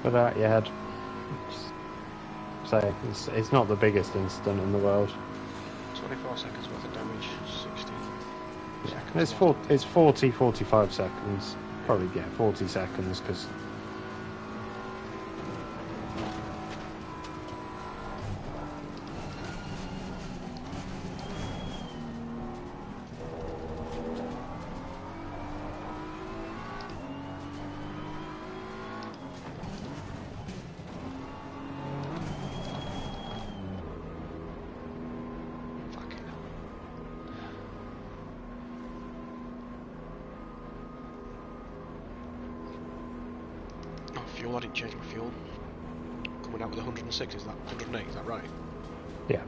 Speaker 1: Put out your head. Say it's not the biggest incident in the world.
Speaker 2: 24 seconds worth of damage, 16 seconds.
Speaker 1: It's 45 seconds. Probably, yeah, 40 seconds, because...
Speaker 2: Fuel, I didn't change my fuel. Coming out with 106, is that 108, is that right?
Speaker 1: Yeah.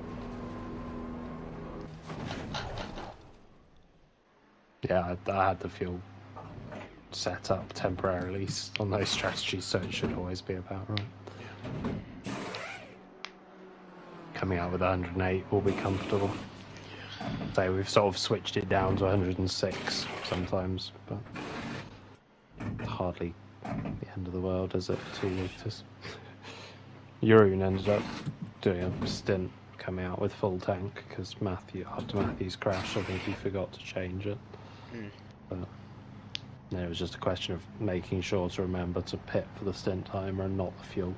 Speaker 1: Yeah, I had the fuel set up temporarily on those strategies, so it should always be about right.
Speaker 2: Yeah.
Speaker 1: Coming out with 108 will be comfortable. So we've sort of switched it down to 106 sometimes, but hardly the end of the world, is it? 2 litres. Jeroen ended up doing a stint coming out with full tank because after Matthew's crash, I think he forgot to change it. But then it was just a question of making sure to remember to pit for the stint timer and not the fuel.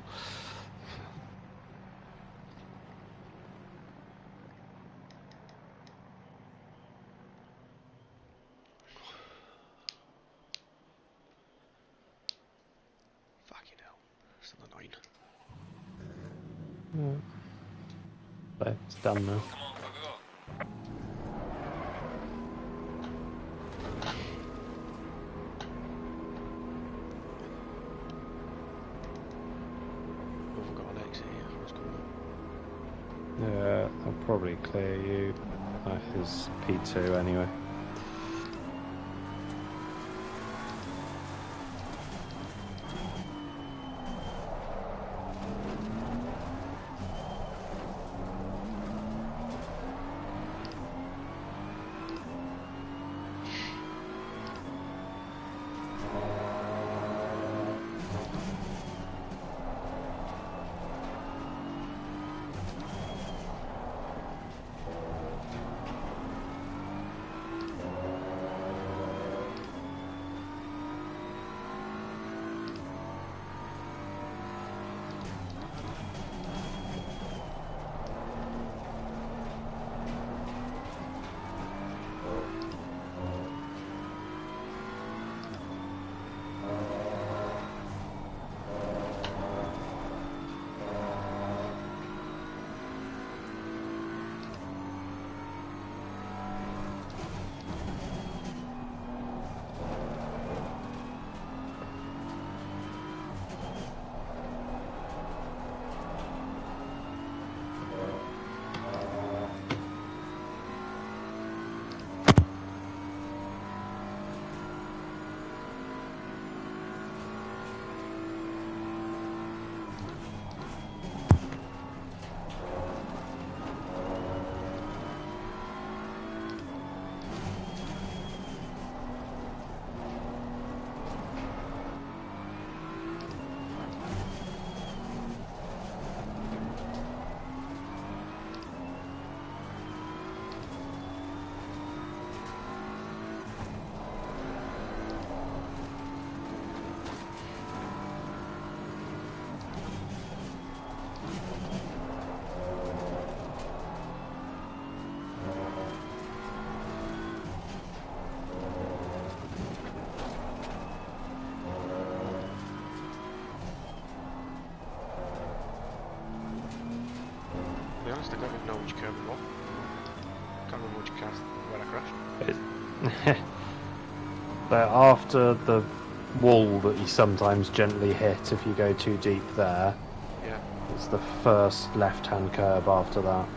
Speaker 1: Yeah. So it's done now.
Speaker 3: Come on, go, go, go.
Speaker 2: We've got an exit here, what's going on?
Speaker 1: Yeah, I'll probably clear you. That is P2 anyway.
Speaker 2: honest, I don't even know which curve it was. Can't remember which car where I crashed.
Speaker 1: But after the wall that you sometimes gently hit if you go too deep there,
Speaker 2: Yeah.
Speaker 1: it's the first left-hand curve after that.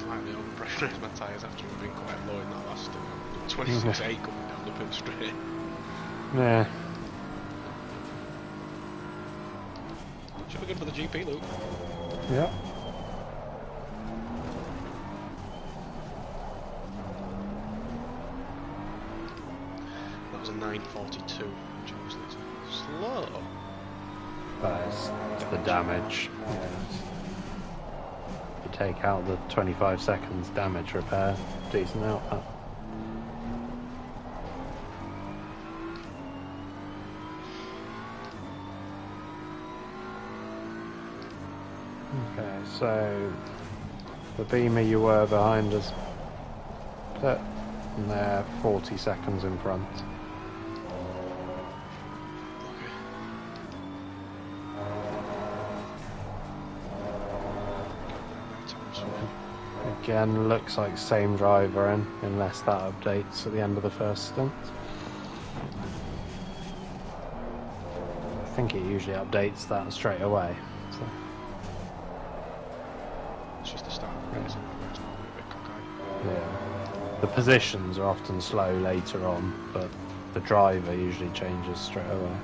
Speaker 2: slightly overpressurised my tyres after we've been quite low in that last 26.8 coming down the pit straight.
Speaker 1: Yeah.
Speaker 2: Should be good for the GP, Luke.
Speaker 1: Yep.
Speaker 2: That was a 9:42, which obviously is slow.
Speaker 1: It's the damage. Yeah. You take out the 25 seconds damage repair, decent output. Okay, so the Beamer you were behind us, pit, and they're 40 seconds in front. Again, looks like same driver in, unless that updates at the end of the first stint. I think it usually updates that straight away. So.
Speaker 2: It's just the start of the race, and it's normally a bit cockeyed.
Speaker 1: Yeah. The positions are often slow later on, but the driver usually changes straight away.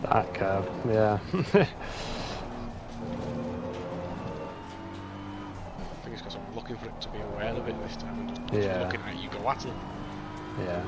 Speaker 1: That curve, yeah.
Speaker 2: I think it's because I'm looking for it to be aware of it this time and just
Speaker 1: Yeah.
Speaker 2: looking at you go at it.
Speaker 1: Yeah.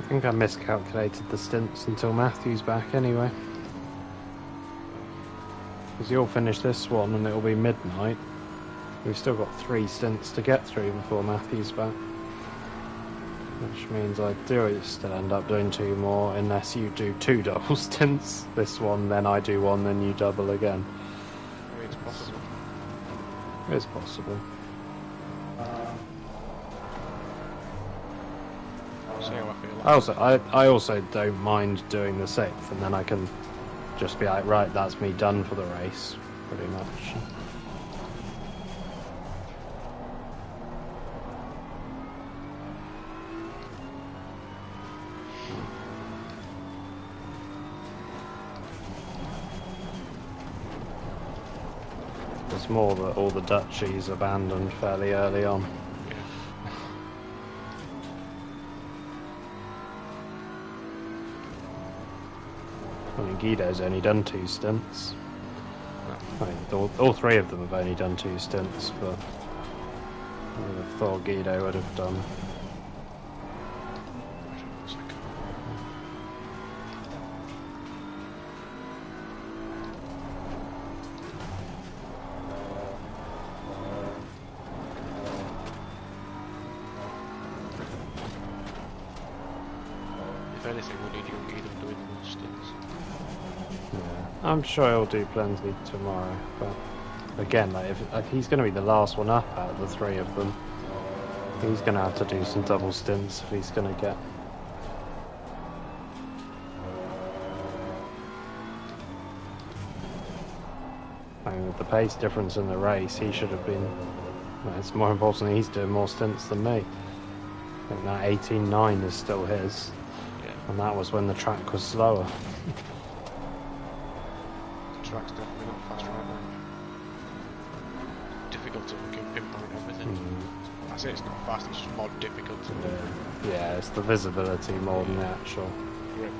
Speaker 1: I think I miscalculated the stints until Matthew's back anyway. Because you'll finish this one and it'll be midnight. We've still got 3 stints to get through before Matthew's back. Which means I do still end up doing 2 more unless you do 2 double stints. This one, then I do 1, then you double again.
Speaker 2: I mean, it's possible.
Speaker 1: It's possible.
Speaker 2: See how I feel.
Speaker 1: I also don't mind doing the 6th, and then I can just be like, right, that's me done for the race, pretty much. It's more that all the duchies abandoned fairly early on. I mean, Guido's only done 2 stints. I mean, all 3 of them have only done 2 stints, but I would have thought Guido would have done.
Speaker 2: If anything, we need young Guido doing the most stints.
Speaker 1: Yeah. I'm sure he'll do plenty tomorrow, but again, like if he's going to be the last one up out of the 3 of them, he's going to have to do some double stints if he's going to get. I mean, with the pace difference in the race, he should have been. Well, it's more important he's doing more stints than me. I think that 18.9 is still his, and that was when the track was slower.
Speaker 2: The track's definitely not fast right now. Difficult to fucking pinpoint everything. I say it's not fast, it's just more difficult to do.
Speaker 1: Yeah, it's the visibility more than the actual
Speaker 2: grip.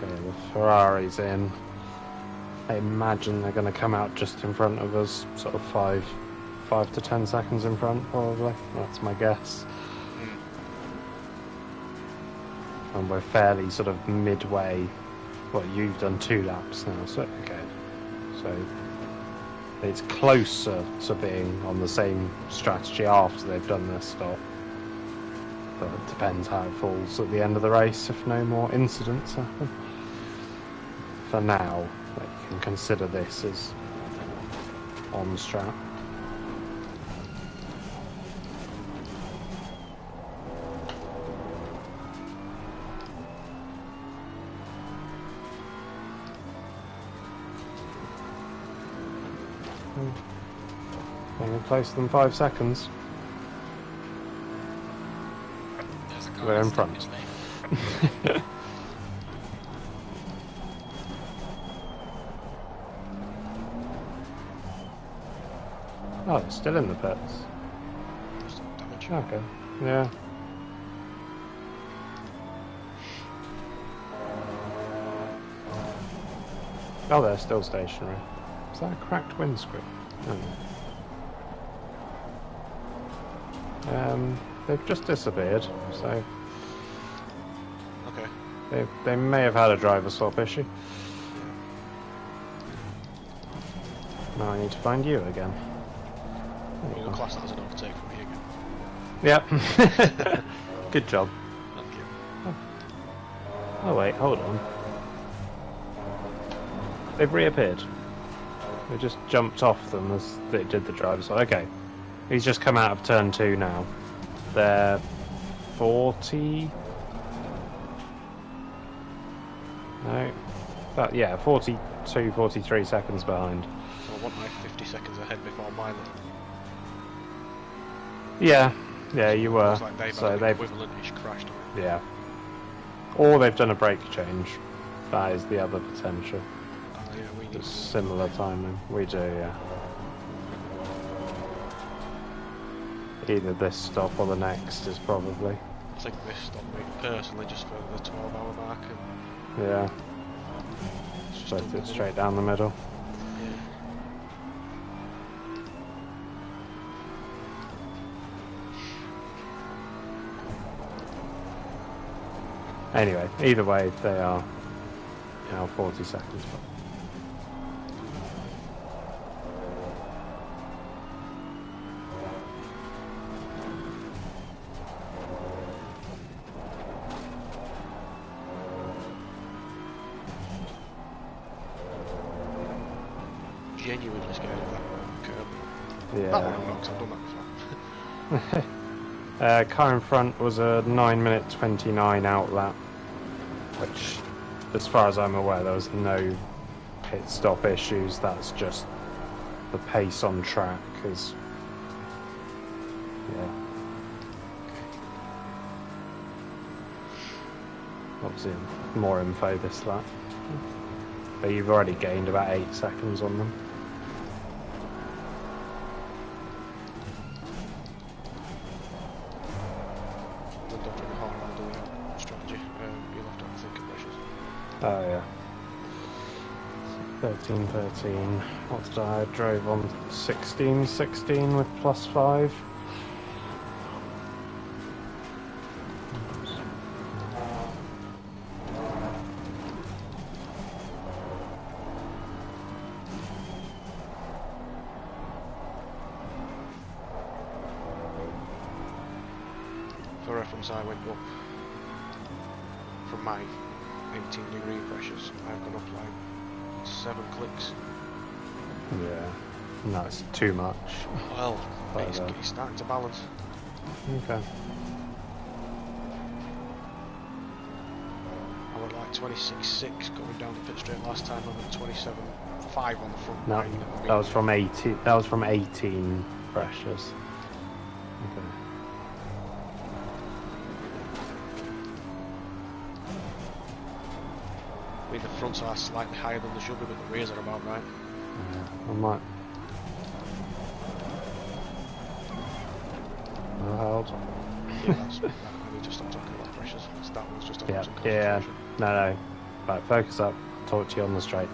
Speaker 1: The Ferrari's in. I imagine they're going to come out just in front of us, sort of 5 to 10 seconds in front, probably. That's my guess. And we're fairly sort of midway. Well, you've done 2 laps now, so okay. So it's closer to being on the same strategy after they've done their stop. But it depends how it falls at the end of the race if no more incidents happen. For now, you can consider this as on strat. Getting closer than 5 seconds.
Speaker 3: There's a car
Speaker 1: We're in
Speaker 3: that's
Speaker 1: front.
Speaker 3: his name.
Speaker 1: Oh, it's still in the pits.
Speaker 2: Just damage.
Speaker 1: Okay, yeah. Oh, they're still stationary. Is that a cracked windscreen? No. They've just disappeared, so
Speaker 2: Okay.
Speaker 1: they may have had a driver swap issue. Now I need to find you again.
Speaker 2: We'll class that as an overtake for me again.
Speaker 1: Yep. Good job.
Speaker 2: Thank you.
Speaker 1: Oh wait, hold on. They've reappeared. They just jumped off them as they did the driver swap. Okay. He's just come out of turn 2 now. They're 40... No. But yeah, 42, 43 seconds behind.
Speaker 2: So I want my 50 seconds ahead before mine.
Speaker 1: Yeah, you were.
Speaker 2: Looks like they've
Speaker 1: So
Speaker 2: had an
Speaker 1: they've...
Speaker 2: equivalent-ish crash to it.
Speaker 1: Yeah. Or they've done a brake change. That is the other potential.
Speaker 2: Yeah, we need
Speaker 1: Just similar timing. We do, yeah. Either this stop or the next is probably.
Speaker 2: I think this stopped me personally just for the 12-hour mark. And
Speaker 1: Yeah.
Speaker 2: it's just
Speaker 1: Split
Speaker 2: done
Speaker 1: it
Speaker 2: the
Speaker 1: straight down the middle. Anyway, either way, they are now 40 seconds.
Speaker 2: Genuinely scared of that curb.
Speaker 1: Yeah.
Speaker 2: That one I'm not, 'cause I've done that before.
Speaker 1: Car in front was a 9-minute 29 outlet, which, as far as I'm aware, there was no pit stop issues. That's just the pace on track. Is yeah. Obviously, more info this lap, but you've already gained about 8 seconds on them. Oh yeah. 13. What did I drove on? 16 with +5.
Speaker 2: For reference, I went up from my 18-degree pressures. I've gone up like 7 clicks.
Speaker 1: Yeah, that's too much.
Speaker 2: Well, it's starting to balance.
Speaker 1: Okay.
Speaker 2: I went like 26.6 going down the pit straight last time. I went 27.5 on the front
Speaker 1: No,
Speaker 2: line.
Speaker 1: that was from 18. That was from 18 pressures. Okay.
Speaker 2: I mean, the fronts are slightly higher than they should be, but the rears are about right.
Speaker 1: Yeah, I might. No hold.
Speaker 2: Yeah, that's. I need to stop talking about pressures. That one's just a
Speaker 1: Yeah,
Speaker 2: losing
Speaker 1: yeah.
Speaker 2: concentration.
Speaker 1: No. Right, focus up. Talk to you on the straight.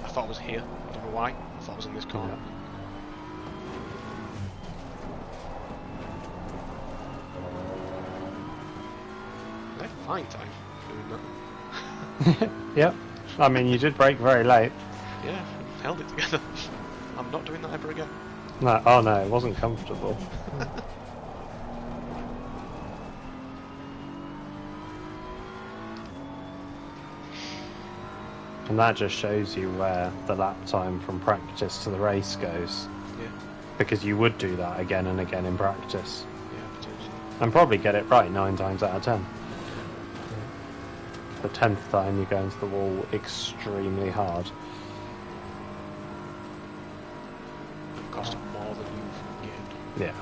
Speaker 2: I thought it was here. I don't know why. I thought it was in this corner.
Speaker 1: Yeah.
Speaker 2: Fine time doing that.
Speaker 1: Yep. I mean, you did brake very late.
Speaker 2: Yeah, held it together. I'm not doing that ever again.
Speaker 1: No, oh no, it wasn't comfortable. And that just shows you where the lap time from practice to the race goes.
Speaker 2: Yeah.
Speaker 1: Because you would do that again and again in practice.
Speaker 2: Yeah, potentially.
Speaker 1: And probably get it right 9 times out of 10. The 10th time you go into the wall extremely hard.
Speaker 2: It cost more than you've gained.
Speaker 1: Yeah.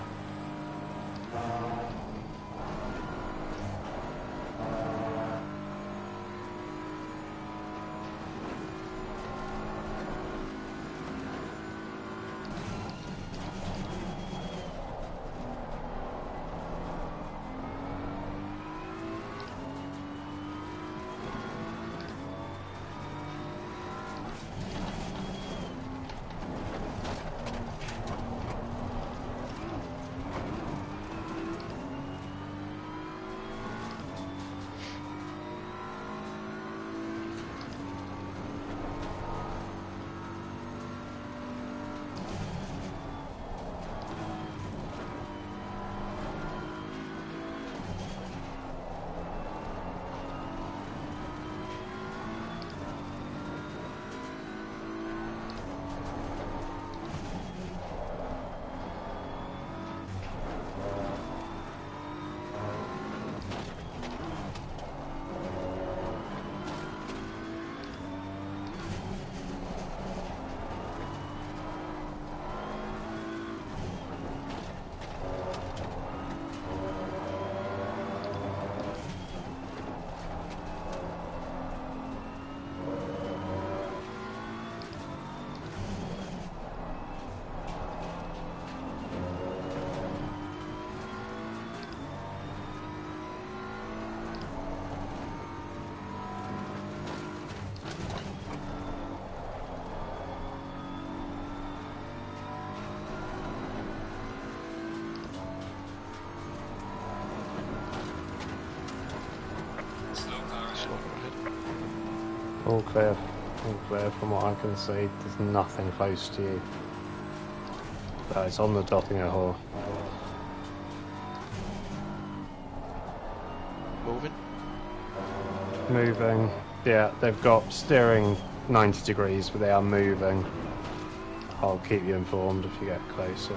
Speaker 1: All clear. All clear from what I can see. There's nothing close to you. It's on the Dottinger Hall.
Speaker 2: Moving.
Speaker 1: Moving. Yeah, they've got steering 90 degrees, but they are moving. I'll keep you informed if you get closer.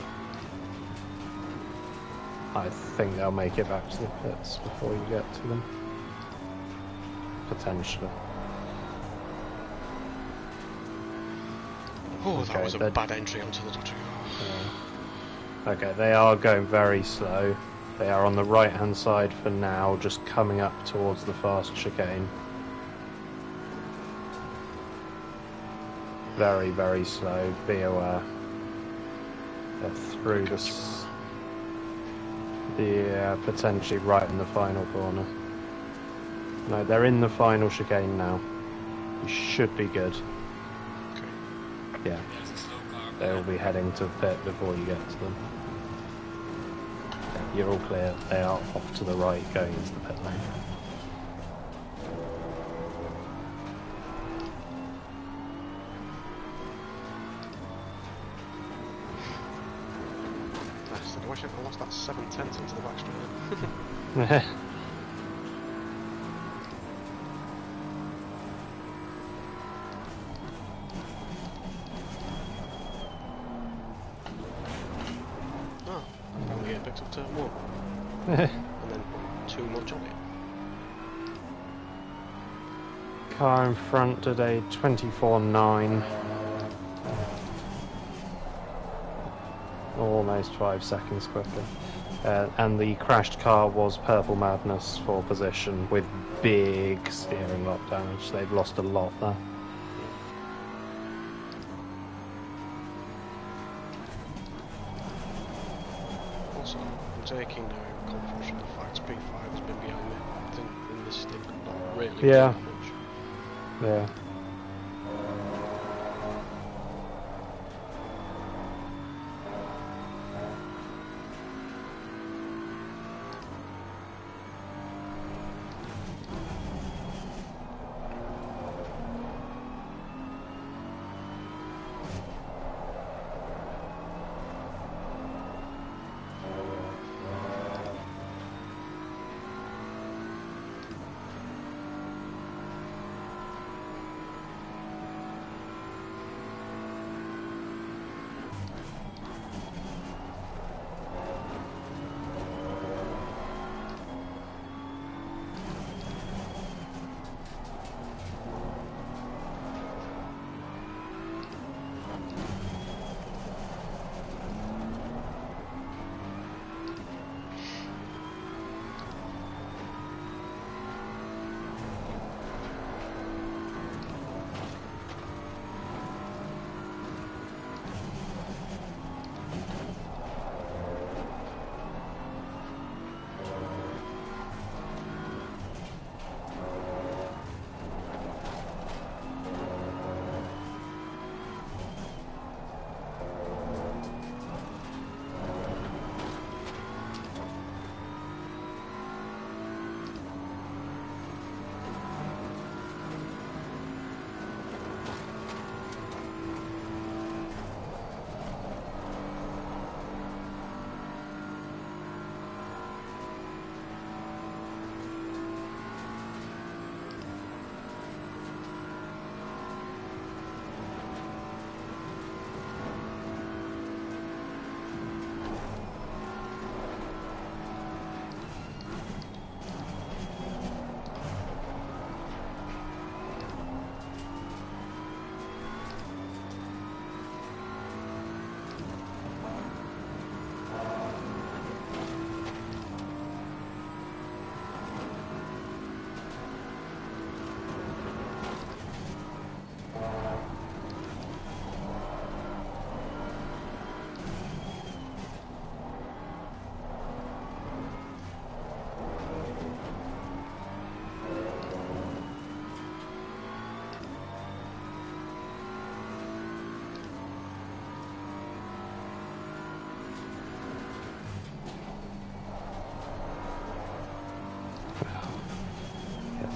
Speaker 1: I think they'll make it back to the pits before you get to them. Potentially.
Speaker 2: Oh,
Speaker 1: Okay,
Speaker 2: that was a bad entry onto the Dottinger.
Speaker 1: Okay, they are going very slow. They are on the right hand side for now, just coming up towards the fast chicane. Very, very slow. Be aware. They're through this. Yeah, potentially right in the final corner. No, they're in the final chicane now. You should be good.
Speaker 2: Okay.
Speaker 1: Yeah,
Speaker 3: There's a slow car.
Speaker 1: they will be heading to pit before you get to them. Yeah, you're all clear. They are off to the right, going into the pit lane.
Speaker 2: I wish I lost that 7/10 into the back straight. Oh, apparently it picks up turn 1. And then too much on it.
Speaker 1: Car in front did a 24.9. Almost 5 seconds quicker. And the crashed car was Purple Madness for position with big steering lock damage. They've lost a lot there.
Speaker 2: Also, I'm taking confirmation of the fact P5 has been behind me. I think in this stint, not really
Speaker 1: Yeah.
Speaker 2: that much.
Speaker 1: Yeah.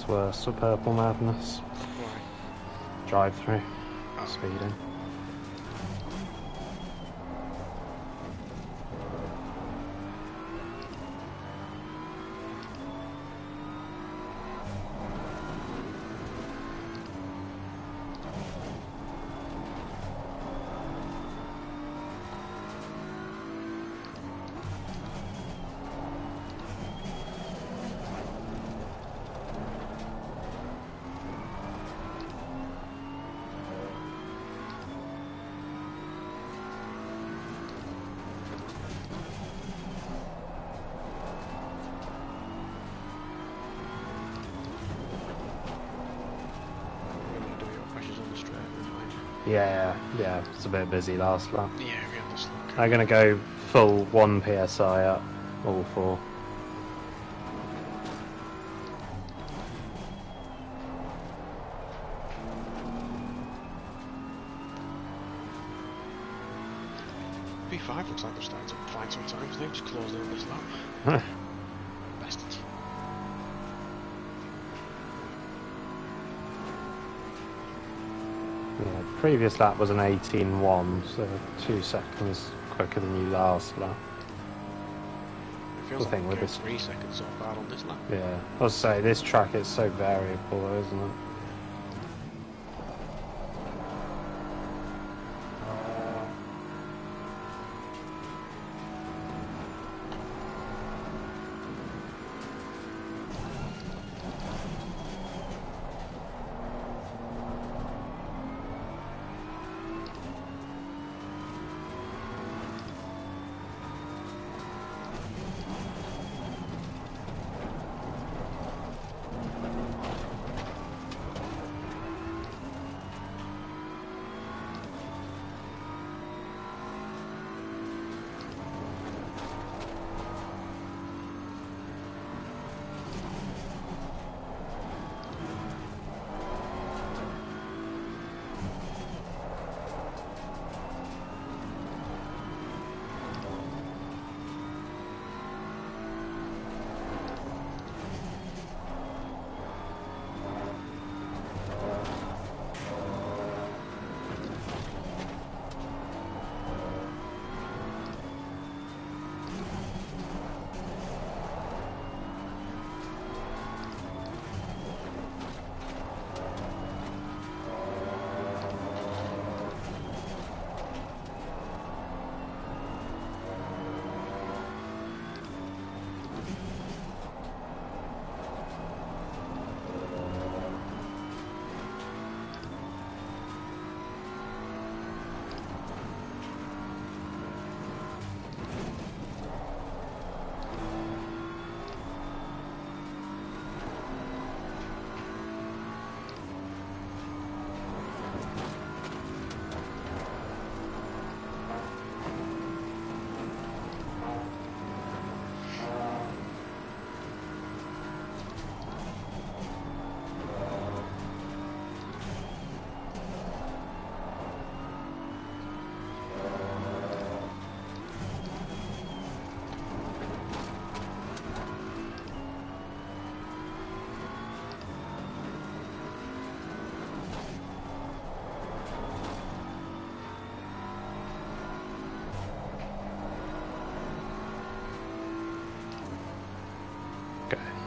Speaker 1: Worse for Purple Madness.
Speaker 2: Right.
Speaker 1: drive through,
Speaker 2: Oh.
Speaker 1: speeding. Yeah, it's a bit busy last lap.
Speaker 2: Yeah, we had this look.
Speaker 1: I'm gonna go full 1 psi up, all four.
Speaker 2: P5 looks like they're starting to find some times. They've just closed in this lap. Bastards.
Speaker 1: Yeah, previous lap was an 18.1, so 2 seconds quicker than you last lap.
Speaker 2: It feels
Speaker 1: The thing
Speaker 2: like
Speaker 1: with
Speaker 2: we're
Speaker 1: this-
Speaker 2: 3 seconds so far on this lap.
Speaker 1: Yeah, I'll say this track is so variable, isn't it?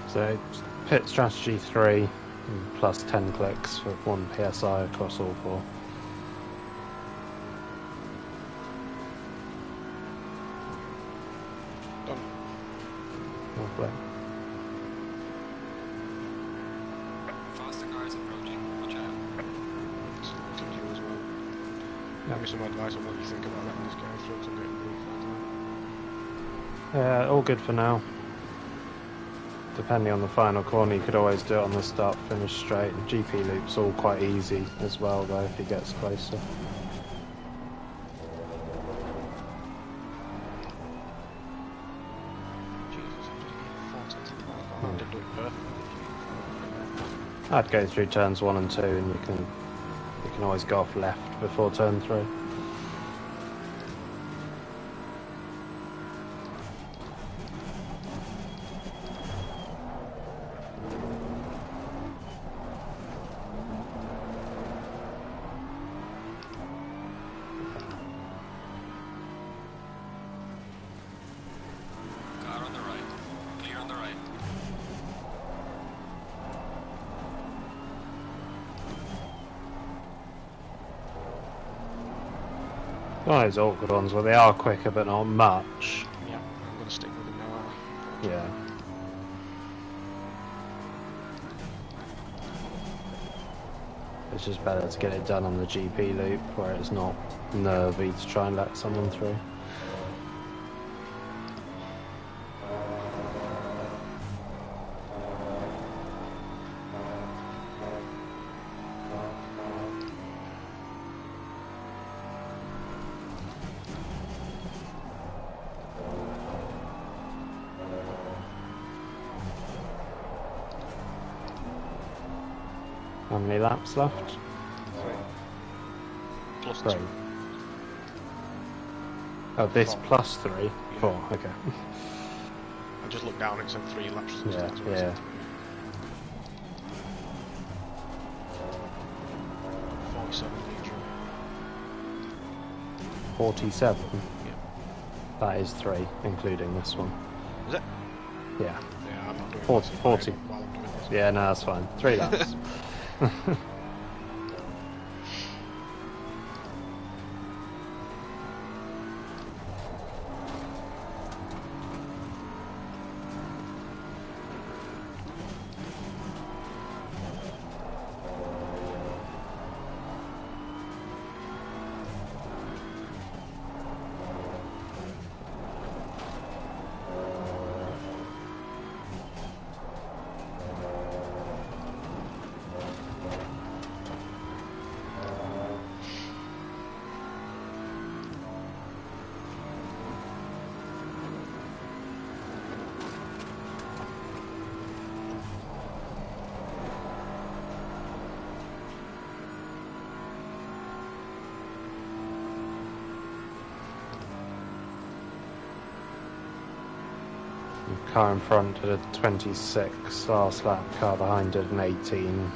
Speaker 1: So pit strategy 3 plus 10 clicks for 1 psi across all four.
Speaker 2: Done.
Speaker 1: Lovely.
Speaker 3: Faster cars approaching. Watch out.
Speaker 2: It's up to you as well. Give me some advice on what you think about letting this guy through because I'm getting really far.
Speaker 1: All good for now. Depending on the final corner, you could always do it on the start finish straight. GP loop's all quite easy as well though if he gets closer.
Speaker 2: Jesus, I'm just getting 4 tenths of the back. I didn't do it perfectly.
Speaker 1: I'd go through turns 1 and 2 and you can always go off left before turn 3. One of those awkward ones where they are quicker but not much.
Speaker 2: Yeah, I'm going to stick with him now.
Speaker 1: Yeah. It's just better to get it done on the GP loop where it's not nervy to try and let someone through. How many laps left?
Speaker 2: 3. Plus
Speaker 1: 3.
Speaker 2: 2.
Speaker 1: Oh, this
Speaker 2: 4.
Speaker 1: plus 3?
Speaker 2: Yeah.
Speaker 1: 4, okay.
Speaker 2: I just looked down and it said 3 laps.
Speaker 1: Yeah,
Speaker 2: That's what it
Speaker 1: yeah.
Speaker 2: said to me. 47 litre.
Speaker 1: 47?
Speaker 2: Yeah.
Speaker 1: That is 3, including this one.
Speaker 2: Is it?
Speaker 1: Yeah.
Speaker 2: Yeah, I'm not doing
Speaker 1: 40,
Speaker 2: this
Speaker 1: 40.
Speaker 2: while I'm doing this.
Speaker 1: Yeah, no, that's fine. 3 laps. Car in front at a 26, last lap, car behind at an 18.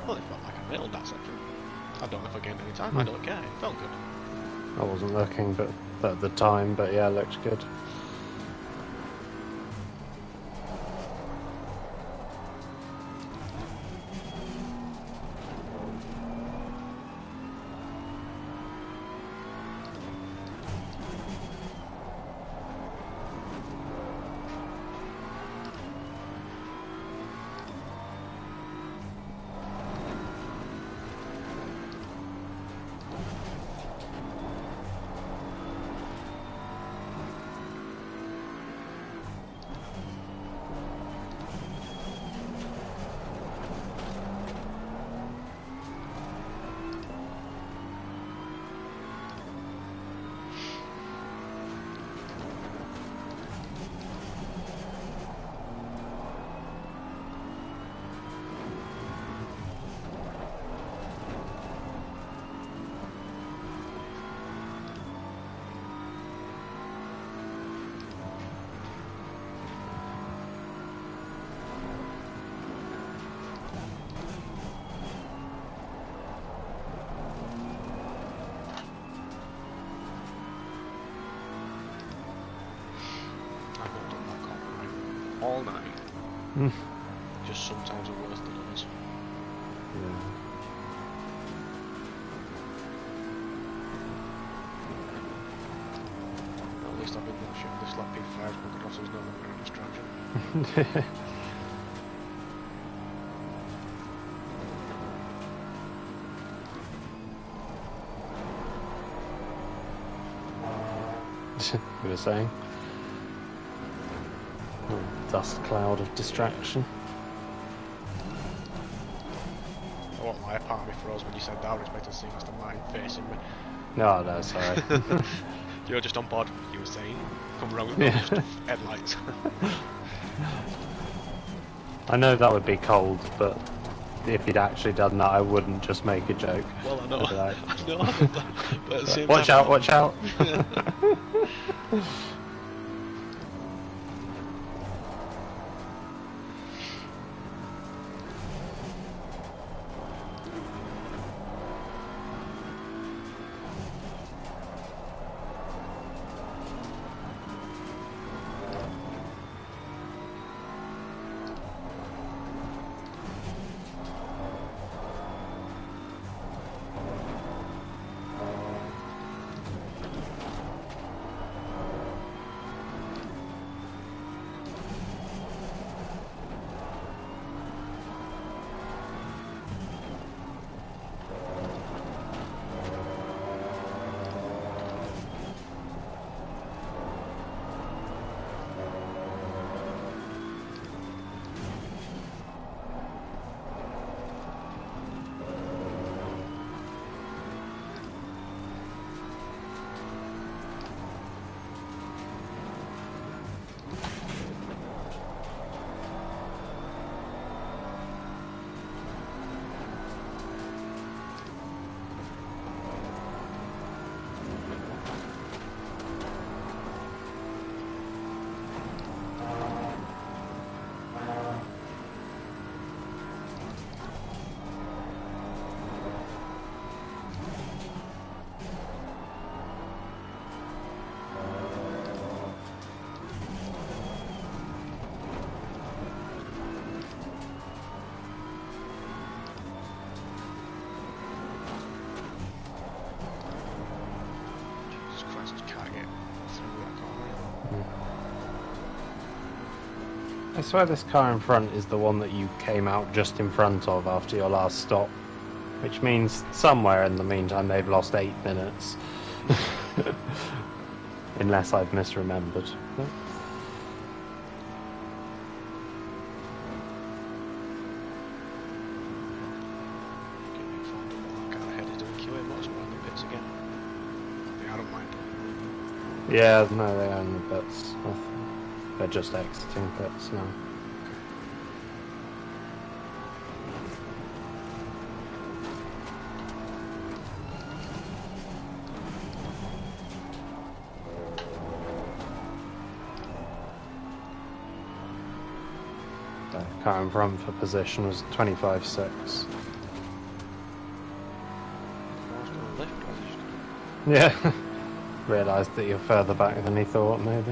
Speaker 2: Well, it felt like I nailed that section. I don't know if I gained any time, I don't care, it felt good.
Speaker 1: I wasn't looking but at the time, but yeah, it looked good.
Speaker 2: I've not done that copyright all night.
Speaker 1: Mm.
Speaker 2: Just sometimes are worse than others.
Speaker 1: Yeah.
Speaker 2: At least I've been watching this lap P5 because Ross is no longer a distraction.
Speaker 1: You were saying? Dust cloud of distraction.
Speaker 2: I won't lie, part of me froze when you said that. I was expecting to see Aston Martin facing me.
Speaker 1: No, no, sorry.
Speaker 2: You're just on board, you were saying. Come around with no
Speaker 1: Yeah.
Speaker 2: just headlights.
Speaker 1: I know that would be cold, but if you'd actually done that, I wouldn't just make a joke.
Speaker 2: Well, I know,
Speaker 1: I'd be like,
Speaker 2: I know, but at the same
Speaker 1: watch
Speaker 2: time,
Speaker 1: out, watch out.
Speaker 2: Jesus Christ, I can't get through that corner.
Speaker 1: I swear this car in front is the one that you came out just in front of after your last stop, which means somewhere in the meantime they've lost 8 minutes. Unless I've misremembered. Yeah, no, they own the pits. They're just exiting pits now. The car in front for position was 25.6. Yeah. Realised that you're further back than he thought, maybe.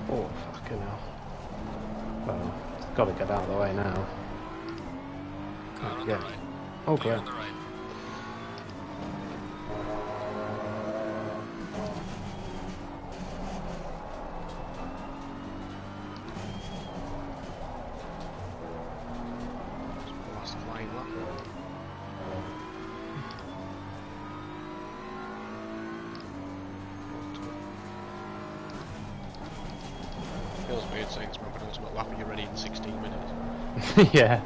Speaker 1: Oh, fucking hell. Well, got to get out of the way now.
Speaker 3: Car on the right.
Speaker 1: Oh,
Speaker 3: Clear
Speaker 1: great.
Speaker 3: on the right.
Speaker 2: Last flying lap. Feels weird saying it's my penultimate lap and you're ready in 16 minutes.
Speaker 1: Yeah.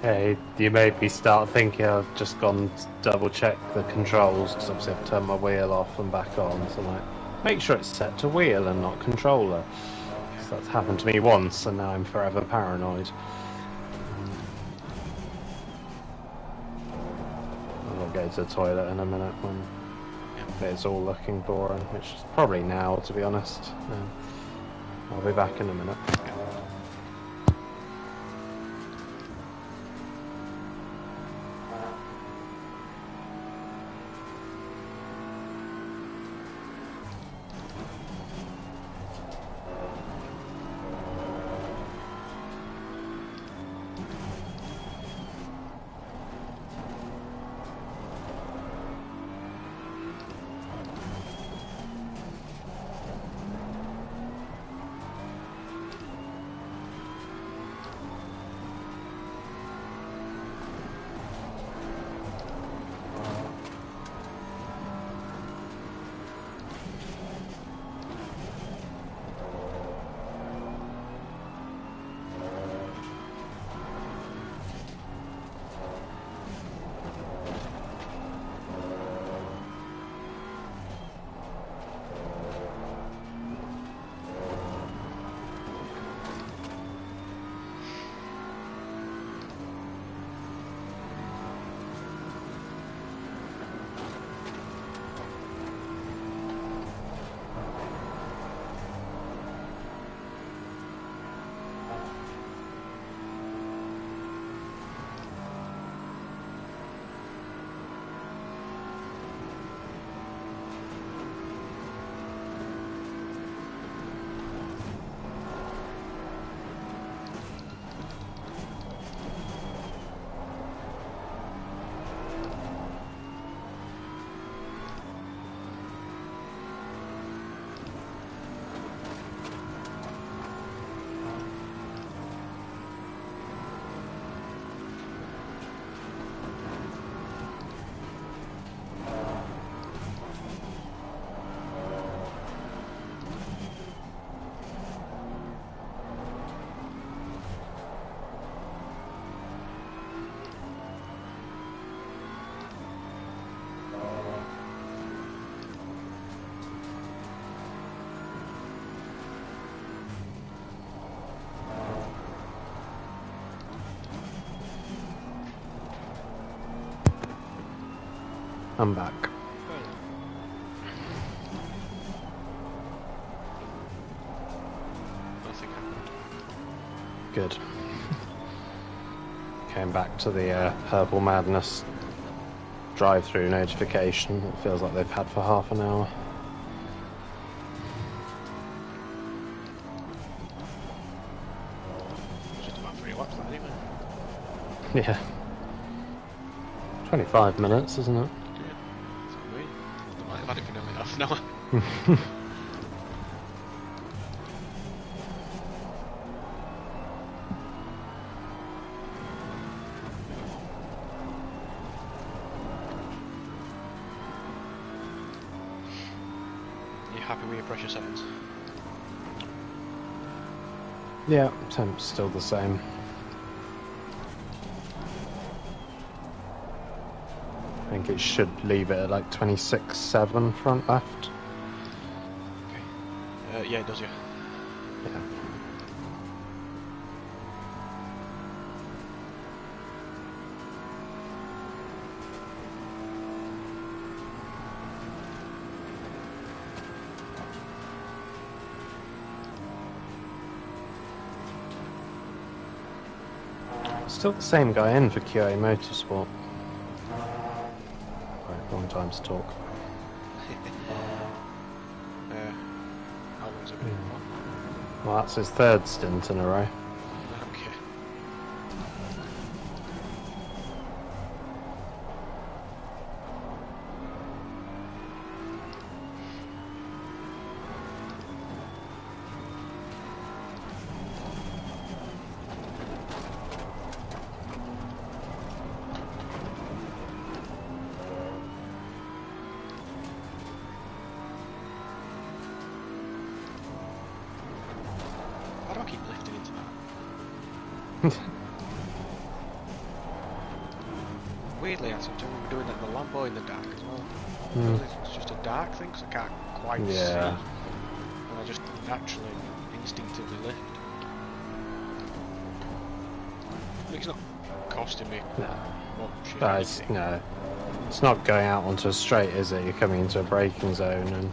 Speaker 1: Yeah, you made me start thinking I've just gone to double check the controls, because obviously I've turned my wheel off and back on, so I'm like, make sure it's set to wheel and not controller. So that's happened to me once and now I'm forever paranoid. I'll go to the toilet in a minute when it's all looking boring, which is probably now, to be honest. I'll be back in a minute. I'm back.
Speaker 2: Nothing happened.
Speaker 1: Good. Came back to the Purple Madness drive-through notification. It feels like they've had for half an hour.
Speaker 2: It's just about 3 laps that anyway.
Speaker 1: Yeah. 25 minutes, isn't it?
Speaker 2: Yeah. It's weird. They might have had it for nearly half an hour. You happy with your pressure settings?
Speaker 1: Yeah, temp's still the same. I think it should leave it at like 26.7 front left.
Speaker 2: Okay. Yeah, it does, yeah.
Speaker 1: Yeah. Still the same guy in for QA Motorsport. Right, wrong time to talk.
Speaker 2: How long's it been for?
Speaker 1: Well, that's his third stint in a row.
Speaker 2: Okay. Why do I keep lifting into that? Weirdly, I seem to remember doing that in the Lambo in the dark as well.
Speaker 1: Mm.
Speaker 2: It's just a dark thing, so I can't quite see.
Speaker 1: Yeah.
Speaker 2: And I just naturally, instinctively lift. It's not costing me
Speaker 1: No.
Speaker 2: much.
Speaker 1: But it's, no, it's not going out onto a straight, is it? You're coming into a braking zone in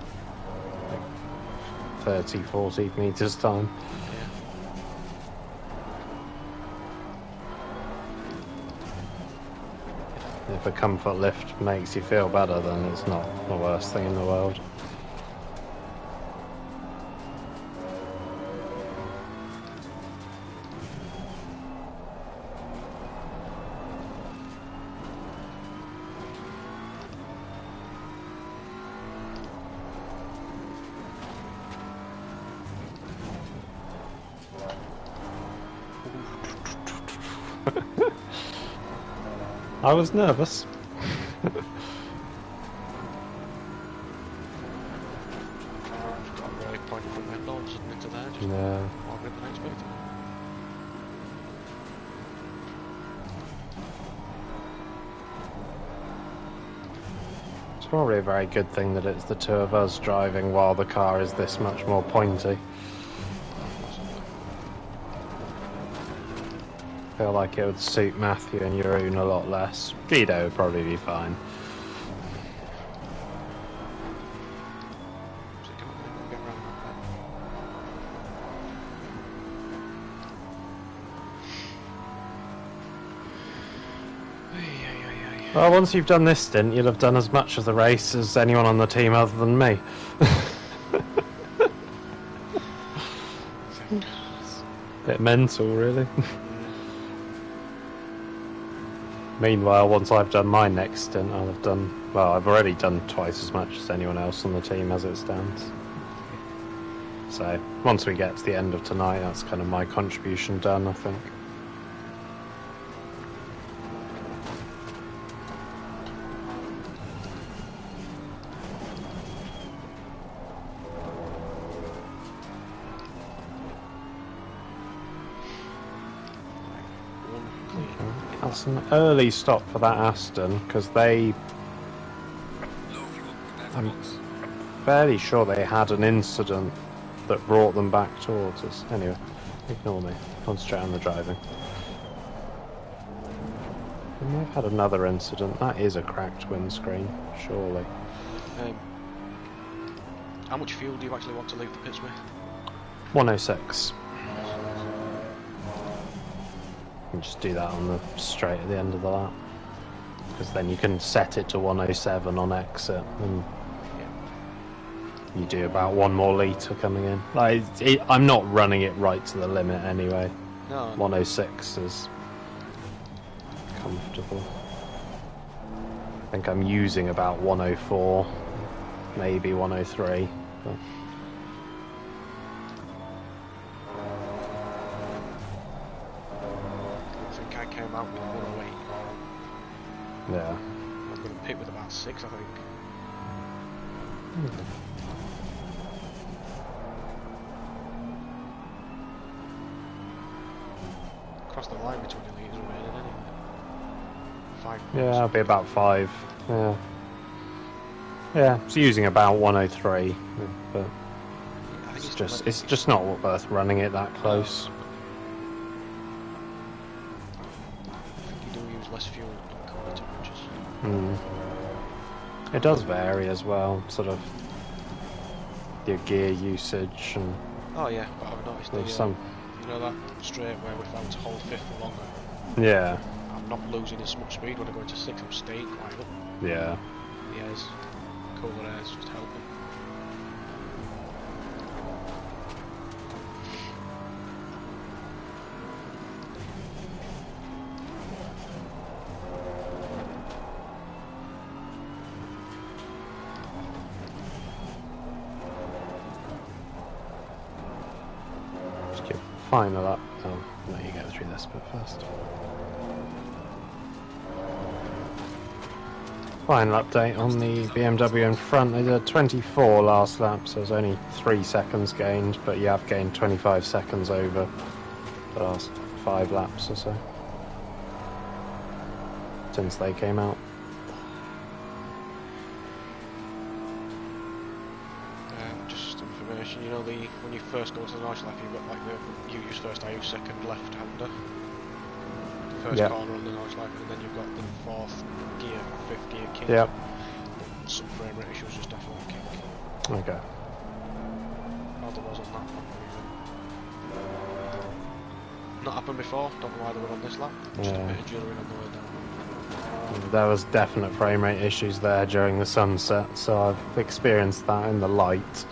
Speaker 1: like 30, 40 metres time. If a comfort lift makes you feel better, then it's not the worst thing in the world. I was nervous.
Speaker 2: Just got a really pointy front end on, just into there, just
Speaker 1: No.
Speaker 2: more grip than I expected.
Speaker 1: It's probably a very good thing that it's the two of us driving while the car is this much more pointy. I feel like it would suit Matthew and Jeroen a lot less. Guido would probably be fine.
Speaker 2: So come on, we'll get around that.
Speaker 1: Well, once you've done this stint, you'll have done as much of the race as anyone on the team other than me. Bit mental, really. Meanwhile, once I've done my next stint, I'll have done... Well, I've already done twice as much as anyone else on the team as it stands. So, once we get to the end of tonight, that's kind of my contribution done, I think. That's an early stop for that Aston, because they...
Speaker 3: Low fuel, prepare for
Speaker 1: I'm
Speaker 3: box.
Speaker 1: fairly sure they had an incident that brought them back towards us. Anyway, ignore me. Concentrate on the driving. We may have had another incident. That is a cracked windscreen, surely.
Speaker 2: How much fuel do you actually want to leave the pits with?
Speaker 1: 106. You just do that on the straight at the end of the lap. Because then you can set it to 107 on exit, and you do about 1 more litre coming in. Like, I'm not running it right to the limit anyway.
Speaker 2: No.
Speaker 1: 106 is comfortable. I think I'm using about 104, maybe 103. But...
Speaker 2: I think I came out with 108.
Speaker 1: yeah.
Speaker 2: I'm going to pit with about 6, I think. Cross the line between the leaders remaining, isn't it? 5 points.
Speaker 1: Yeah, I'll be about 5. Yeah. Yeah, it's using about 103, but
Speaker 2: I think
Speaker 1: it's just not worth running it that close.
Speaker 2: I think you do use less fuel in colder temperatures.
Speaker 1: It does vary as well, sort of your gear usage and.
Speaker 2: Oh yeah, but I've noticed
Speaker 1: there's some.
Speaker 2: You know that straight where we found to hold 5th for longer?
Speaker 1: Yeah.
Speaker 2: I'm not losing as much speed when I go into 6th, I'm staying quite up.
Speaker 1: Yeah.
Speaker 2: The air's, cooler air's just helping.
Speaker 1: Just your final up. Oh, let you go through this bit first. Final update on the BMW in front. They did 24 last lap, so it's only 3 seconds gained, but you have gained 25 seconds over the last 5 laps or so since they came out.
Speaker 2: Just information, you know, when you first go to the notch lap, you've got like you use first, I use second left-hander. First corner on the notch lap, and then you've got the 4th gear, 5th gear kick.
Speaker 1: Yep.
Speaker 2: Some frame rate issues, just F1 kick.
Speaker 1: Okay.
Speaker 2: How there was on that one. Not happened before, don't know why they were on this lap. Just a bit of jittering on the way down.
Speaker 1: There was definite frame rate issues there during the sunset, so I've experienced that in the light.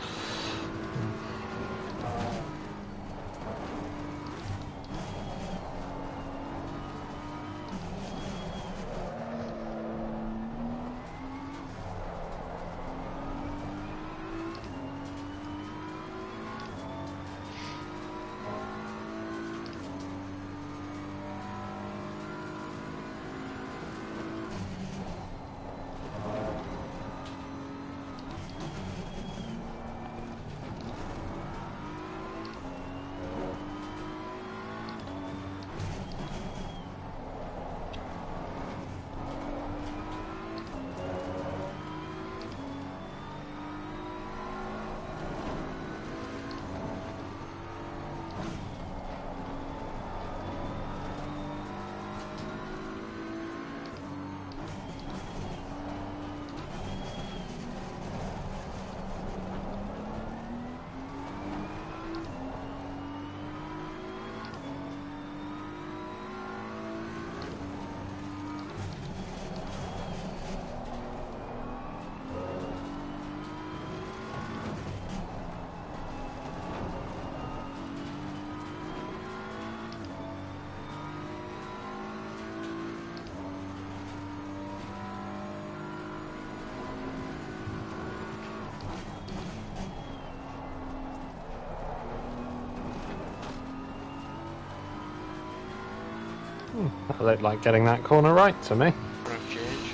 Speaker 1: That looked like getting that corner right to me.
Speaker 2: Round change.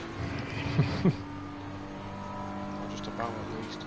Speaker 2: Or just about at least.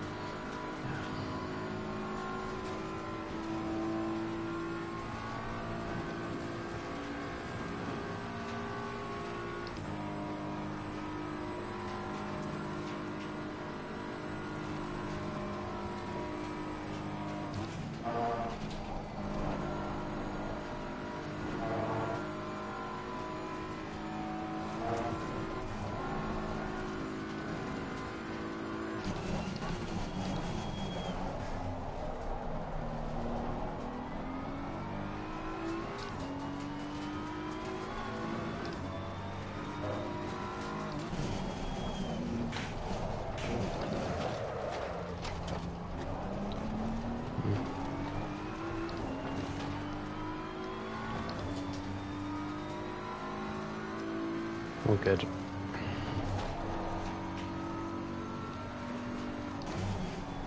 Speaker 1: All good.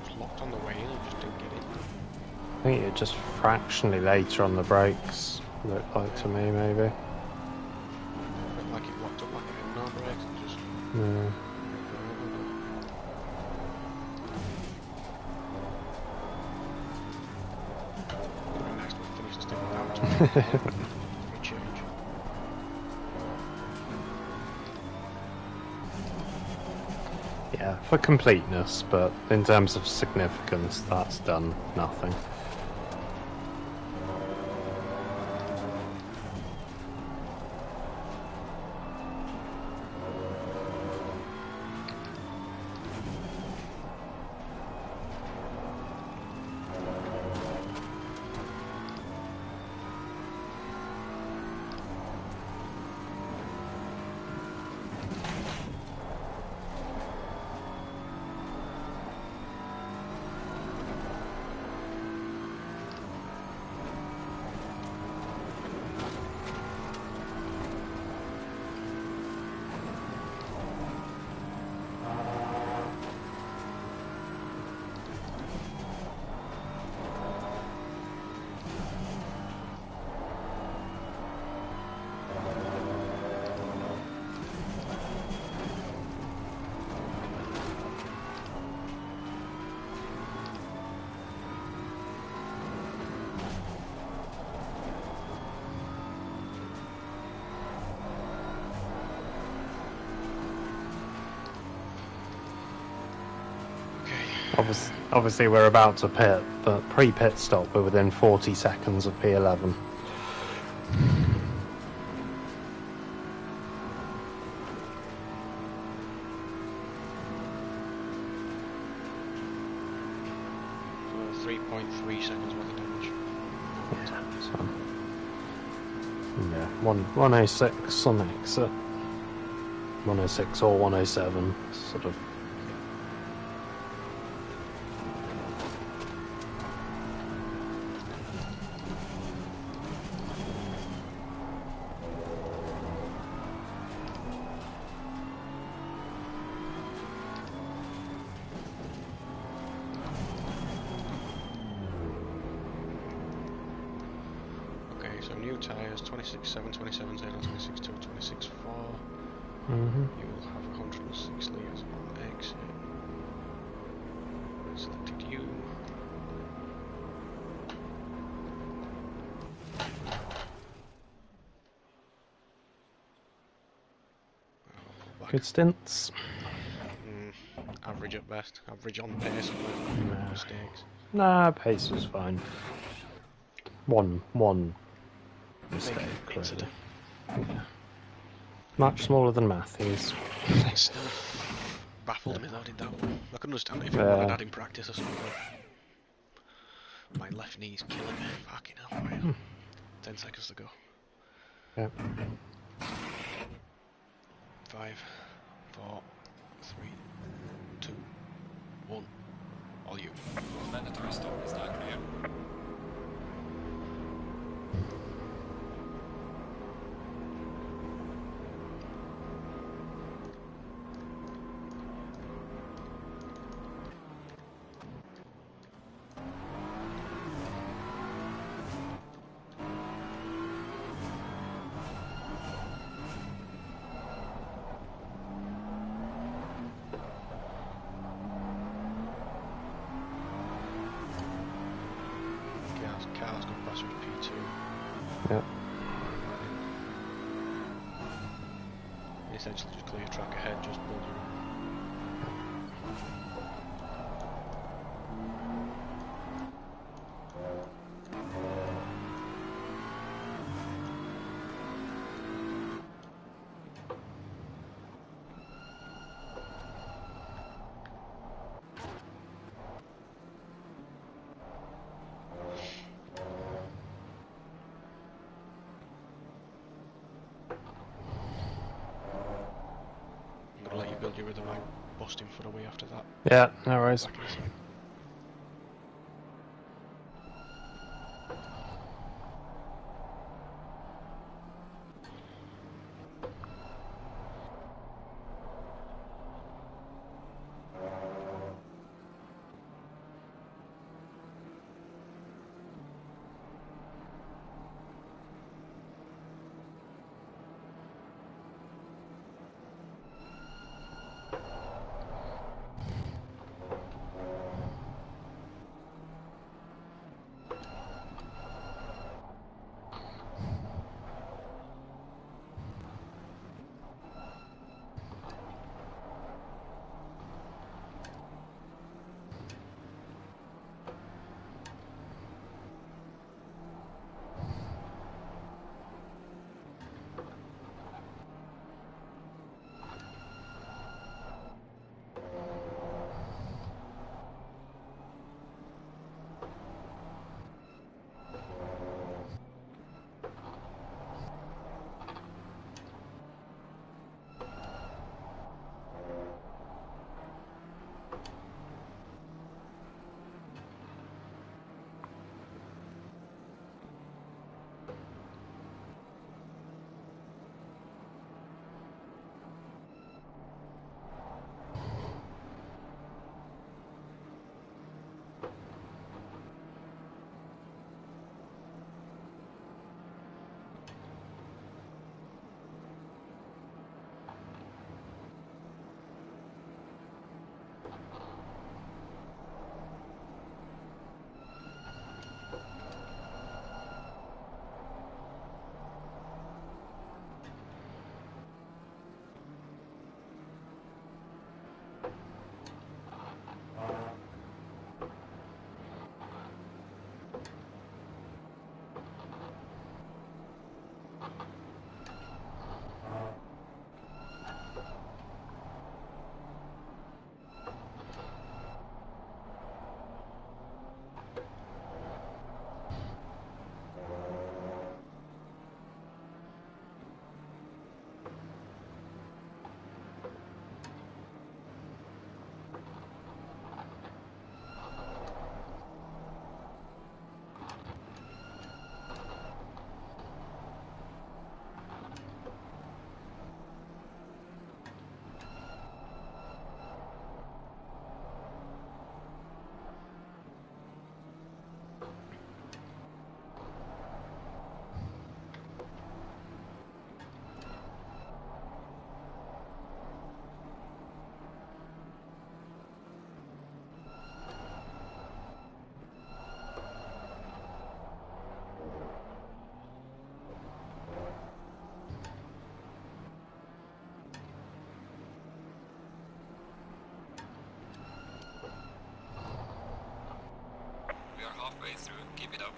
Speaker 2: It's locked on the way in and just didn't get in.
Speaker 1: I think you're just fractionally later on the brakes, looked like to me, maybe.
Speaker 2: Looked like it locked up like it had no brakes and just...
Speaker 1: Yeah.
Speaker 2: It'd be nice to finish this thing without change.
Speaker 1: Yeah, for completeness, but in terms of significance, that's done nothing. Obviously we're about to pit, but pre-pit stop we're within 40 seconds of P11.
Speaker 2: So 3.3 seconds worth of damage.
Speaker 1: Yeah, so, yeah, 106 on exit. 106 or 107, sort of.
Speaker 2: So new tyres, 26.7, 27.0, 26.2, 26.4.
Speaker 1: Mm-hmm.
Speaker 2: You will have 106 litres on exit. Selected you.
Speaker 1: Good stints.
Speaker 2: Average at best. Average on pace with mistakes.
Speaker 1: Nah, pace was fine. One mistake, really.
Speaker 2: Incident.
Speaker 1: Yeah. Much smaller than Matthews.
Speaker 2: Still baffled me though, did that one. I could understand it if it wanted had in practice or something. My left knee's killing me. Fucking hell. Right. 10 seconds to go.
Speaker 1: Yeah.
Speaker 2: 5, 4, 3, 2, 1. All you.
Speaker 3: Mandatory stop, is that clear?
Speaker 2: Car's gone past with P2.
Speaker 1: Yeah.
Speaker 2: Essentially just clear track ahead, just build your own. I'm gonna let you build your rhythm. I'm busting for away after that.
Speaker 1: Yeah, no worries.
Speaker 3: way through. Keep it up.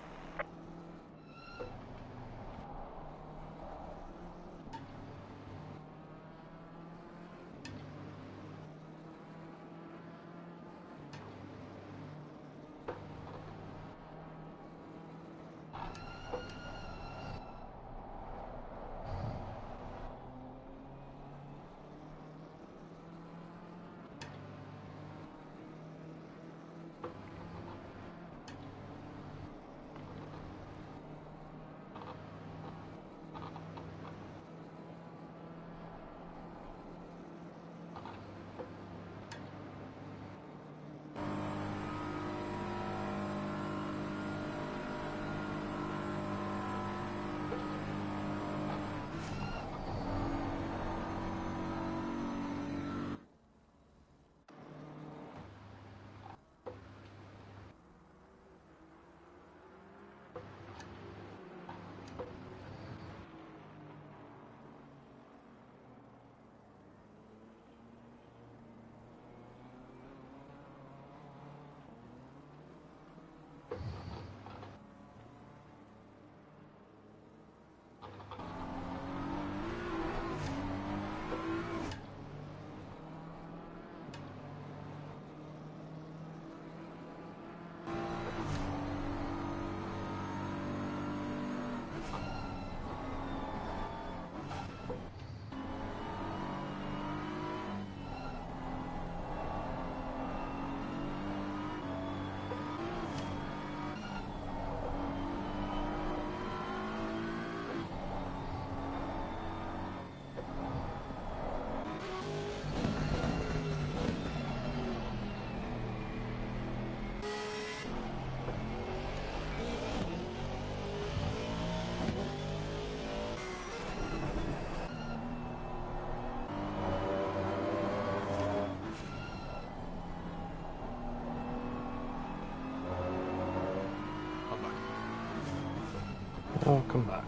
Speaker 1: I'll come back.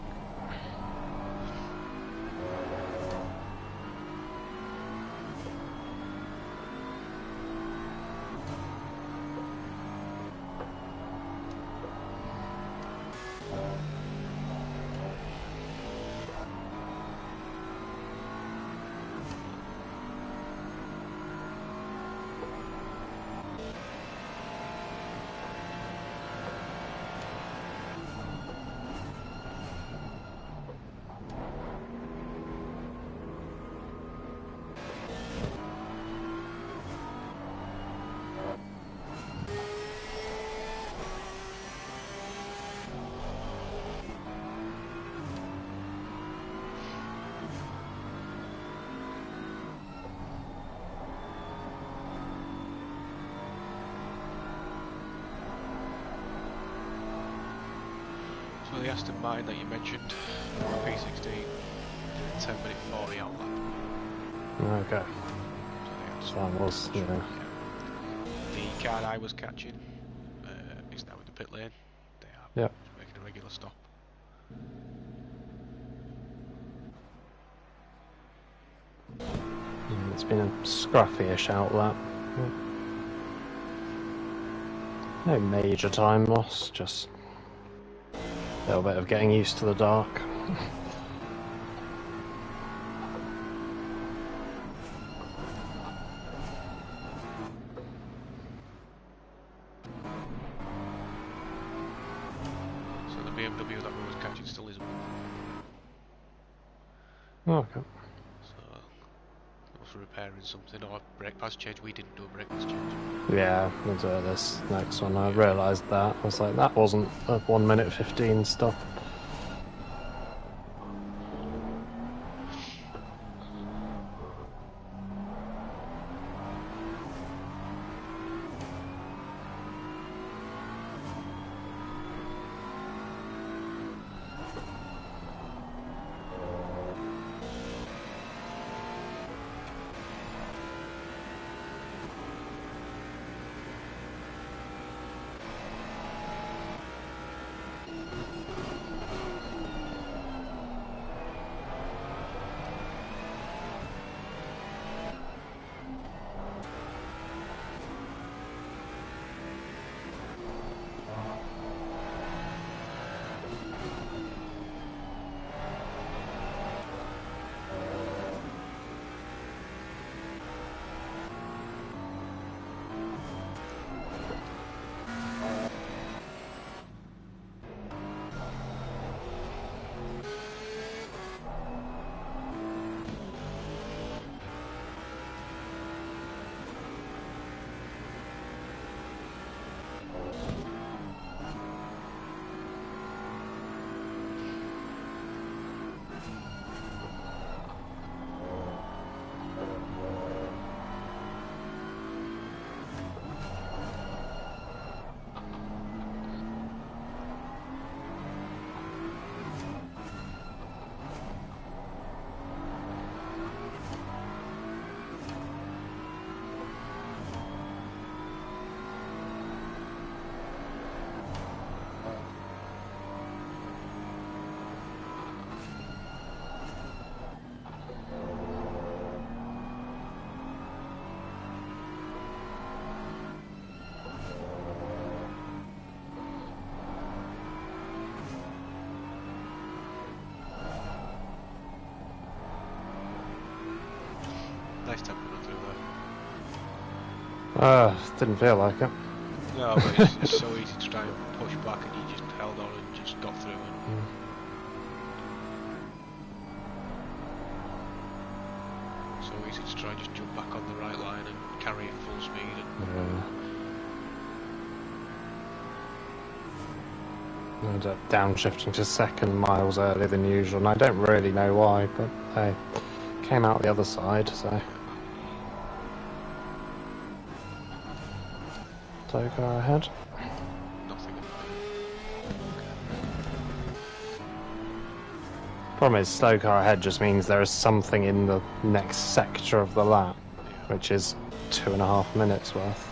Speaker 2: So the Aston Martin that you mentioned, P16, 10-minute 40 out lap.
Speaker 1: Okay.
Speaker 2: So
Speaker 1: So that was, yeah.
Speaker 2: The car I was catching is now in the pit lane. They are
Speaker 1: Yep.
Speaker 2: making a regular stop.
Speaker 1: It's been a scruffy-ish outlap. No major time loss, just a little bit of getting used to the dark.
Speaker 2: So the BMW that we was catching still isn't.
Speaker 1: Okay.
Speaker 2: So it was repairing something or brake pads change. We didn't do a brake pads change.
Speaker 1: Yeah, we'll do this next one. I realised that. I was like, that wasn't a 1 minute 15 stop.
Speaker 2: Nice tempo run through there.
Speaker 1: Didn't feel like it.
Speaker 2: No, but it's so easy to try and push back, and you just held on and just got through it. So easy to try and just jump back on the right line and carry it full speed.
Speaker 1: And ended up downshifting to second miles earlier than usual, and I don't really know why, but hey, came out the other side, so. Tow car ahead.
Speaker 2: Nothing.
Speaker 1: Problem is, slow car ahead just means there is something in the next sector of the lap, which is 2.5 minutes worth.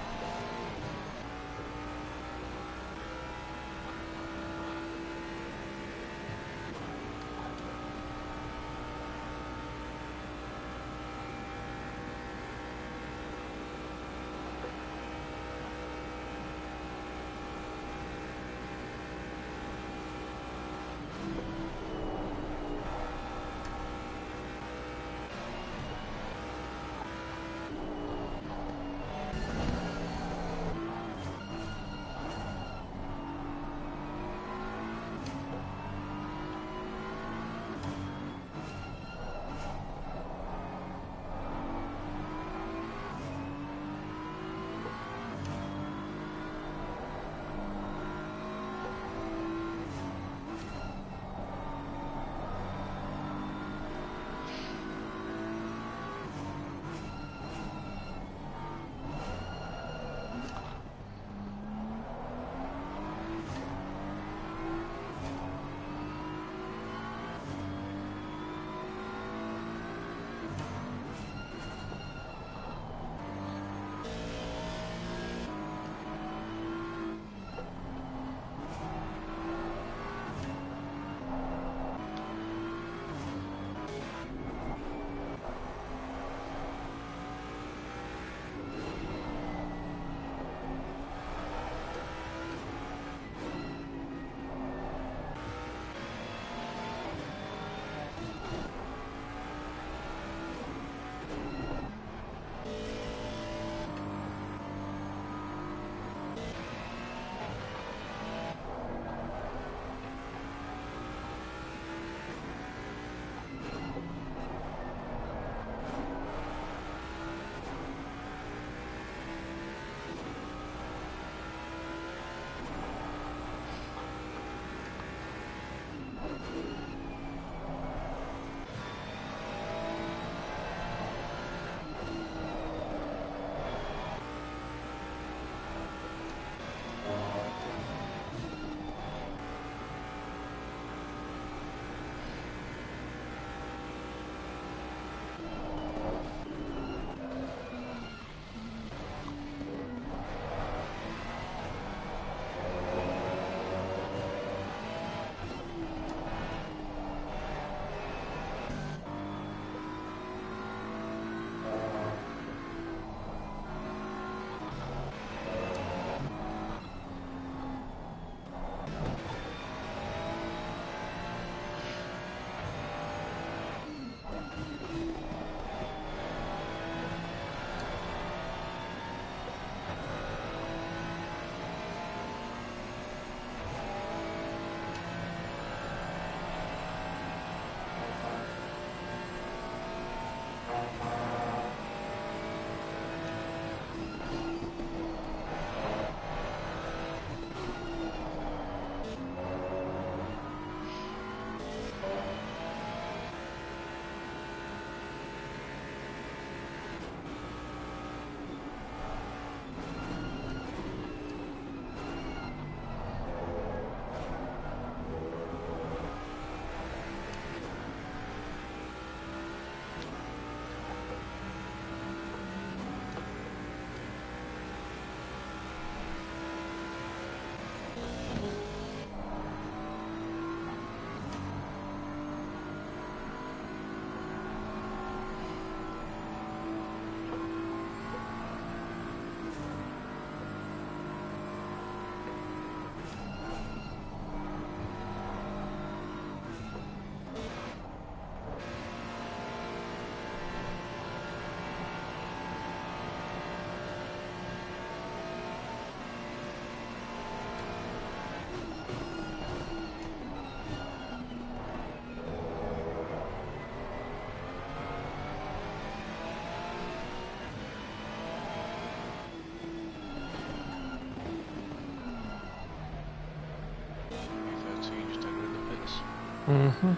Speaker 1: Mm-hmm.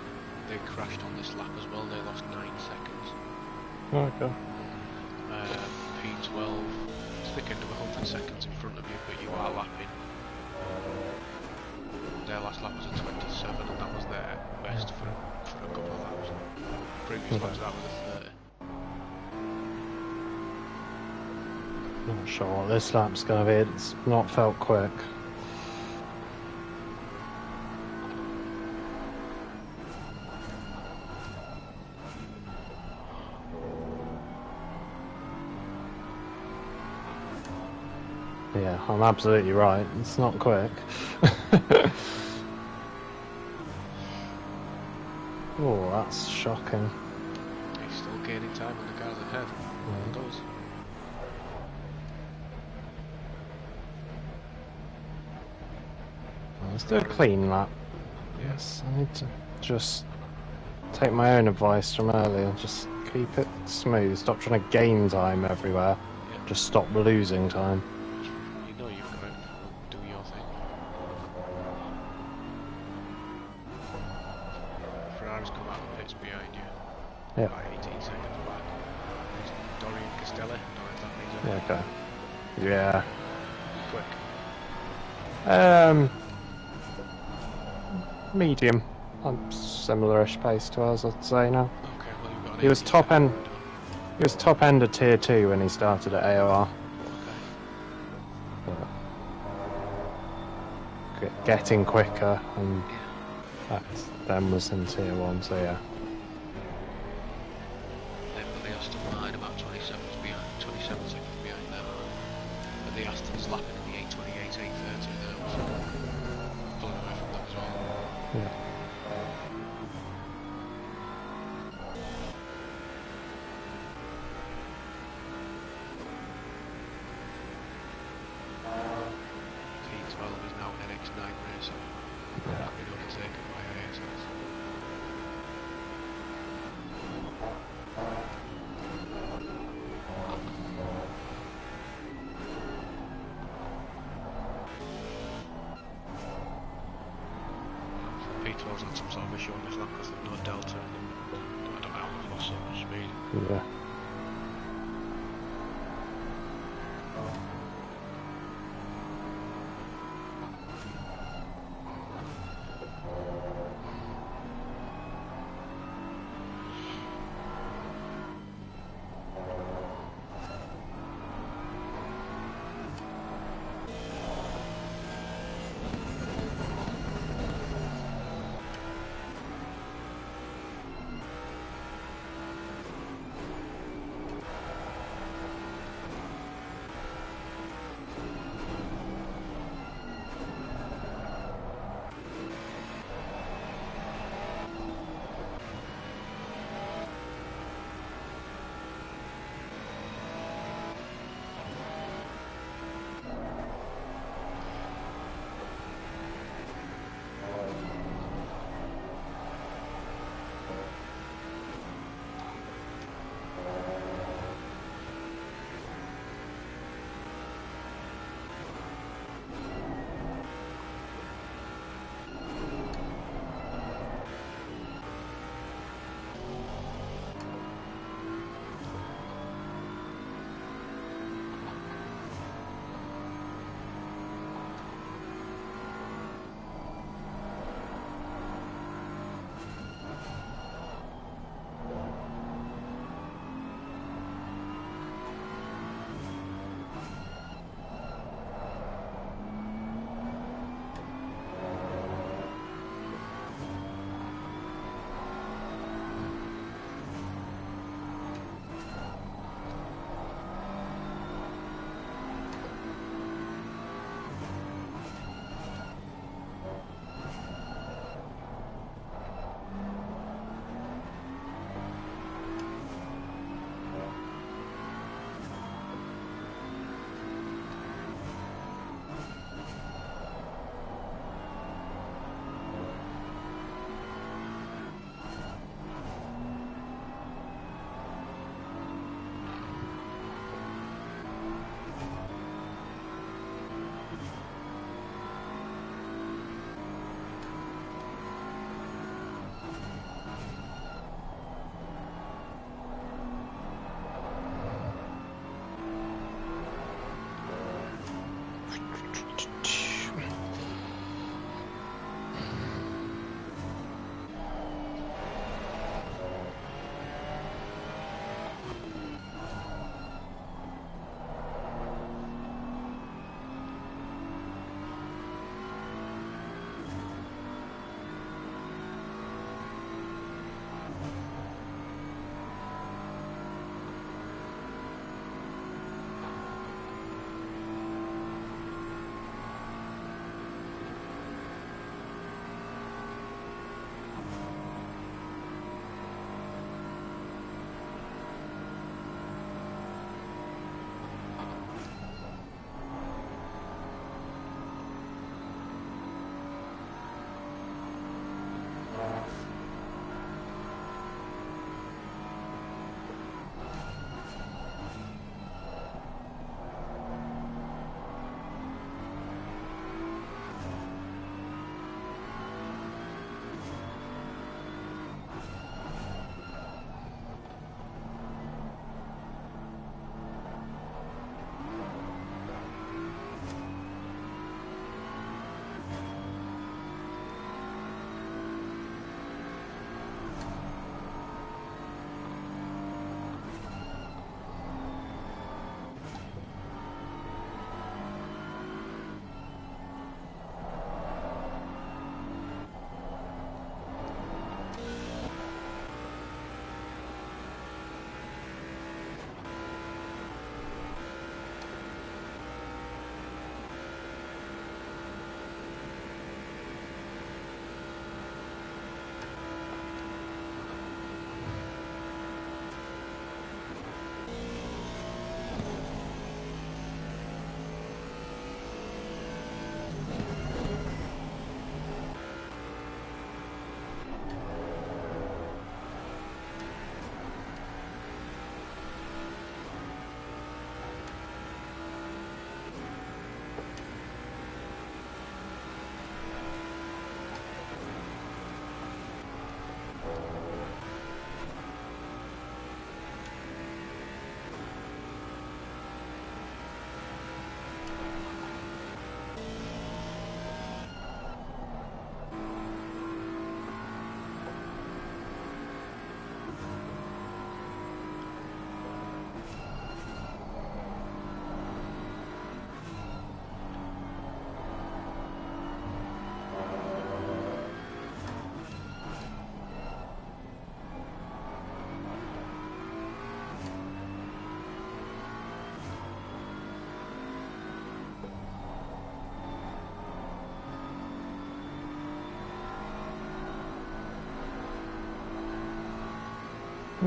Speaker 2: They crashed on this lap as well. They lost 9 seconds.
Speaker 1: Okay.
Speaker 2: P12, it's thick end of 100 seconds in front of you, but you are lapping. Their last lap was a 27, and that was their best for a couple of laps. Previous lap to that was a 30.
Speaker 1: Not sure what this lap's going to be. It's not felt quick. Yeah, I'm absolutely right. It's not quick. Oh, that's shocking.
Speaker 2: He's still gaining time on the cars ahead. Well does.
Speaker 1: Let's do a clean lap. Yes, I need to just take my own advice from earlier. Just keep it smooth. Stop trying to gain time everywhere.
Speaker 2: Yeah.
Speaker 1: Just stop losing time.
Speaker 2: You know you've got it. Do your thing. Ferrari's come out of the pits behind you.
Speaker 1: Yeah.
Speaker 2: By 18 seconds back. It's Dorian Castelli. Don't know if that means
Speaker 1: Yeah, okay. Yeah.
Speaker 2: quick.
Speaker 1: Medium. I'm similar-ish pace to us, I'd say now.
Speaker 2: Okay, well you've got an
Speaker 1: He was
Speaker 2: 18
Speaker 1: top end.
Speaker 2: second window.
Speaker 1: He was top end of tier 2 when he started at AOR.
Speaker 2: Okay.
Speaker 1: Getting quicker, and that then was in tier 1, so yeah.
Speaker 2: They've got the Aston Martin about 27 seconds behind them. But the Aston's lapping in the 8:28, 8:30 now, so pulling away from them as well.
Speaker 1: Yeah.
Speaker 2: P12 is now NX9 racer.
Speaker 1: Yeah.
Speaker 2: Been overtaken by ACCEL. P12's had some sort of issue on this lap because there's no delta in them. I don't know how they've lost so much speed.
Speaker 1: Yeah.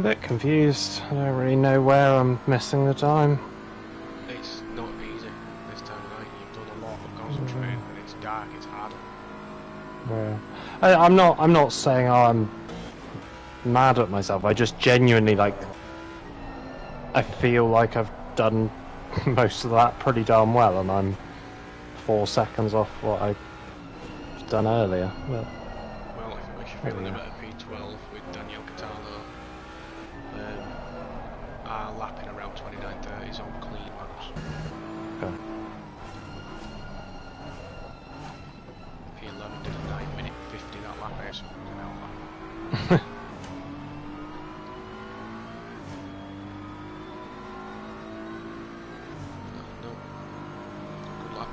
Speaker 1: I'm a bit confused. I don't really know where I'm missing the time.
Speaker 2: It's not easy this time of night. You've done a lot of concentrating, and it's dark. It's hard.
Speaker 1: Yeah. I'm not saying I'm mad at myself. I just genuinely I feel like I've done most of that pretty darn well, and I'm 4 seconds off what I've done earlier. But,
Speaker 2: Well, if it makes you feel any better, P12 with Daniel Cataldo are lapping around 29:30s on clean laps.
Speaker 1: okay.
Speaker 2: P11 did a 9 minute 50 that lap, so it was an out lap. No. Good lap.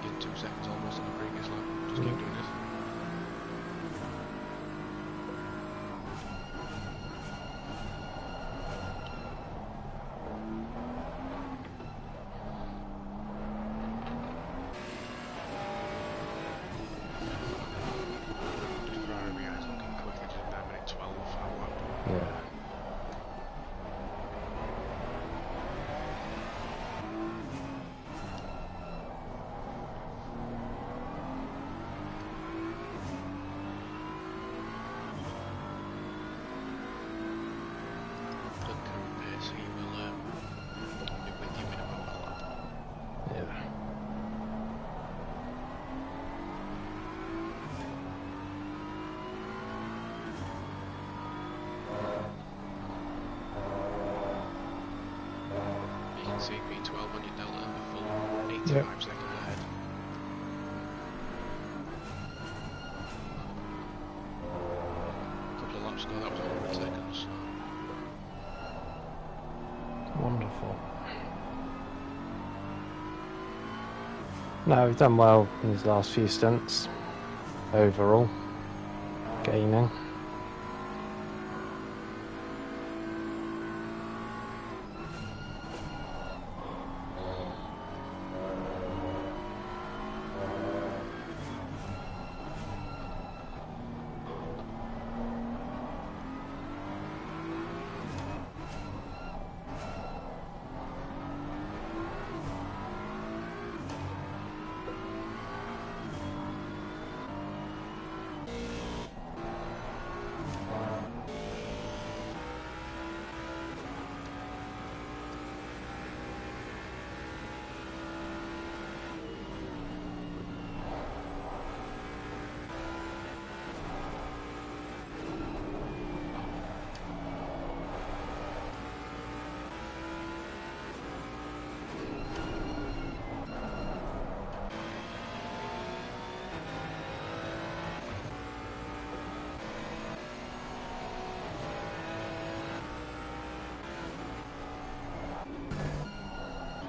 Speaker 2: Get 2 seconds almost on the previous lap. Just keep doing this. Ferrari behind is looking quick. They did a 9 minute 12 out lap.
Speaker 1: Yeah.
Speaker 2: At current pace, he will be with you in about a lap.
Speaker 1: Yeah.
Speaker 2: You can see P12 on your delta, a full 85 seconds ahead. A couple of laps ago that was 100 seconds.
Speaker 1: Wonderful. No, we've done well in these last few stints. Overall. Gaining.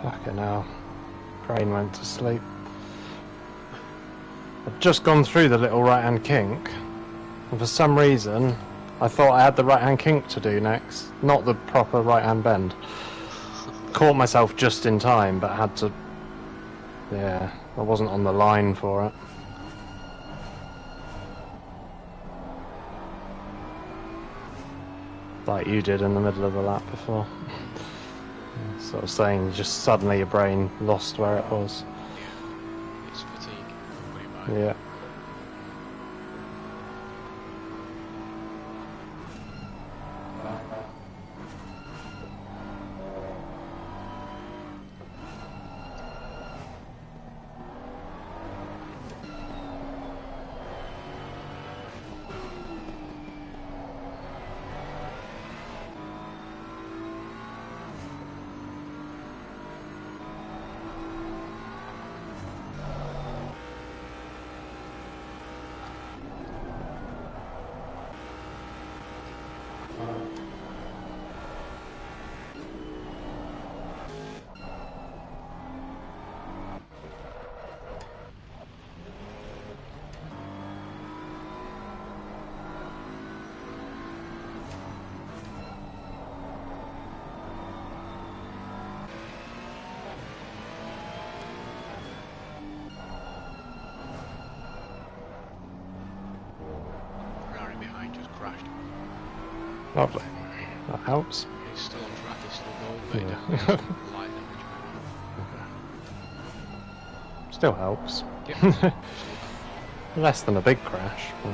Speaker 1: Fucking hell. Brain went to sleep. I'd just gone through the little right hand kink, and for some reason I thought I had the right hand kink to do next, not the proper right hand bend. Caught myself just in time, but had to. Yeah, I wasn't on the line for it. Like you did in the middle of the lap before. Sort of saying, just suddenly your brain lost where it was.
Speaker 2: Yeah, it's fatigue. Don't worry about it.
Speaker 1: Yeah.
Speaker 2: Ferrari behind just crashed.
Speaker 1: Lovely. That helps.
Speaker 2: He's still on track, he's still going, but he
Speaker 1: Yeah.
Speaker 2: definitely has light damage.
Speaker 1: Still helps.
Speaker 2: Yep. Absolutely.
Speaker 1: Less than a big crash. But...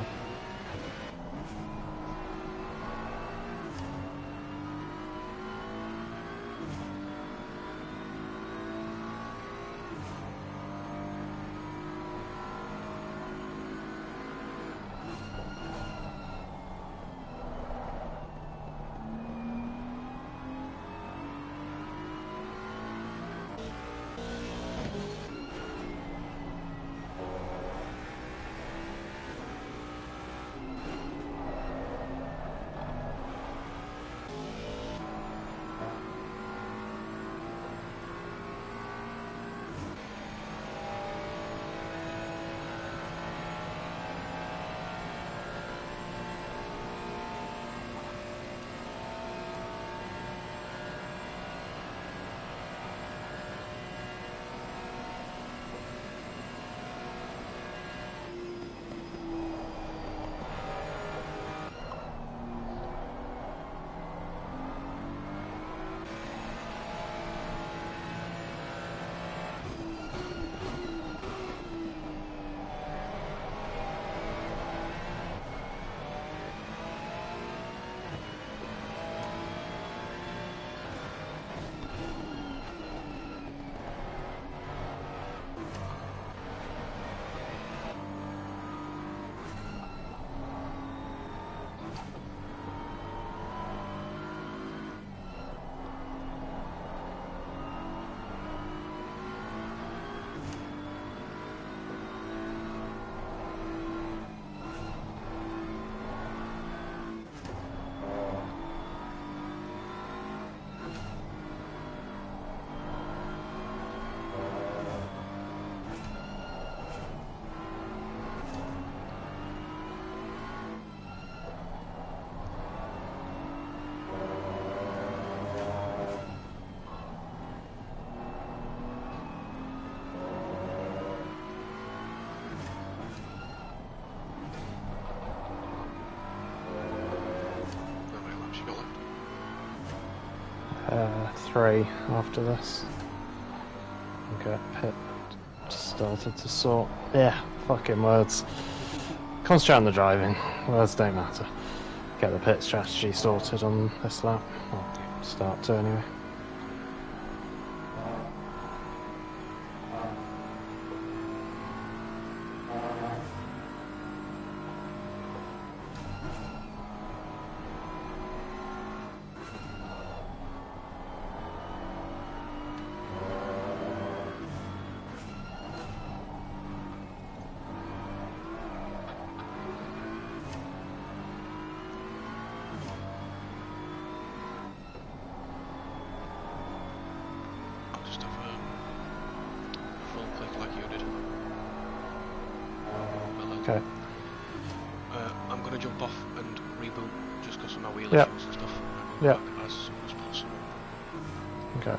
Speaker 2: How many laps you got left?
Speaker 1: 3 after this. Okay, pit started to sort. Yeah, fucking words. Concentrate on the driving. Words don't matter. Get the pit strategy sorted on this lap. Well, start to anyway.
Speaker 2: I'll just have a full click like you did.
Speaker 1: Okay.
Speaker 2: I'm going to jump off and reboot just because of my wheel
Speaker 1: Yep.
Speaker 2: issues and stuff.
Speaker 1: Yep.
Speaker 2: Back as soon as possible.
Speaker 1: Okay.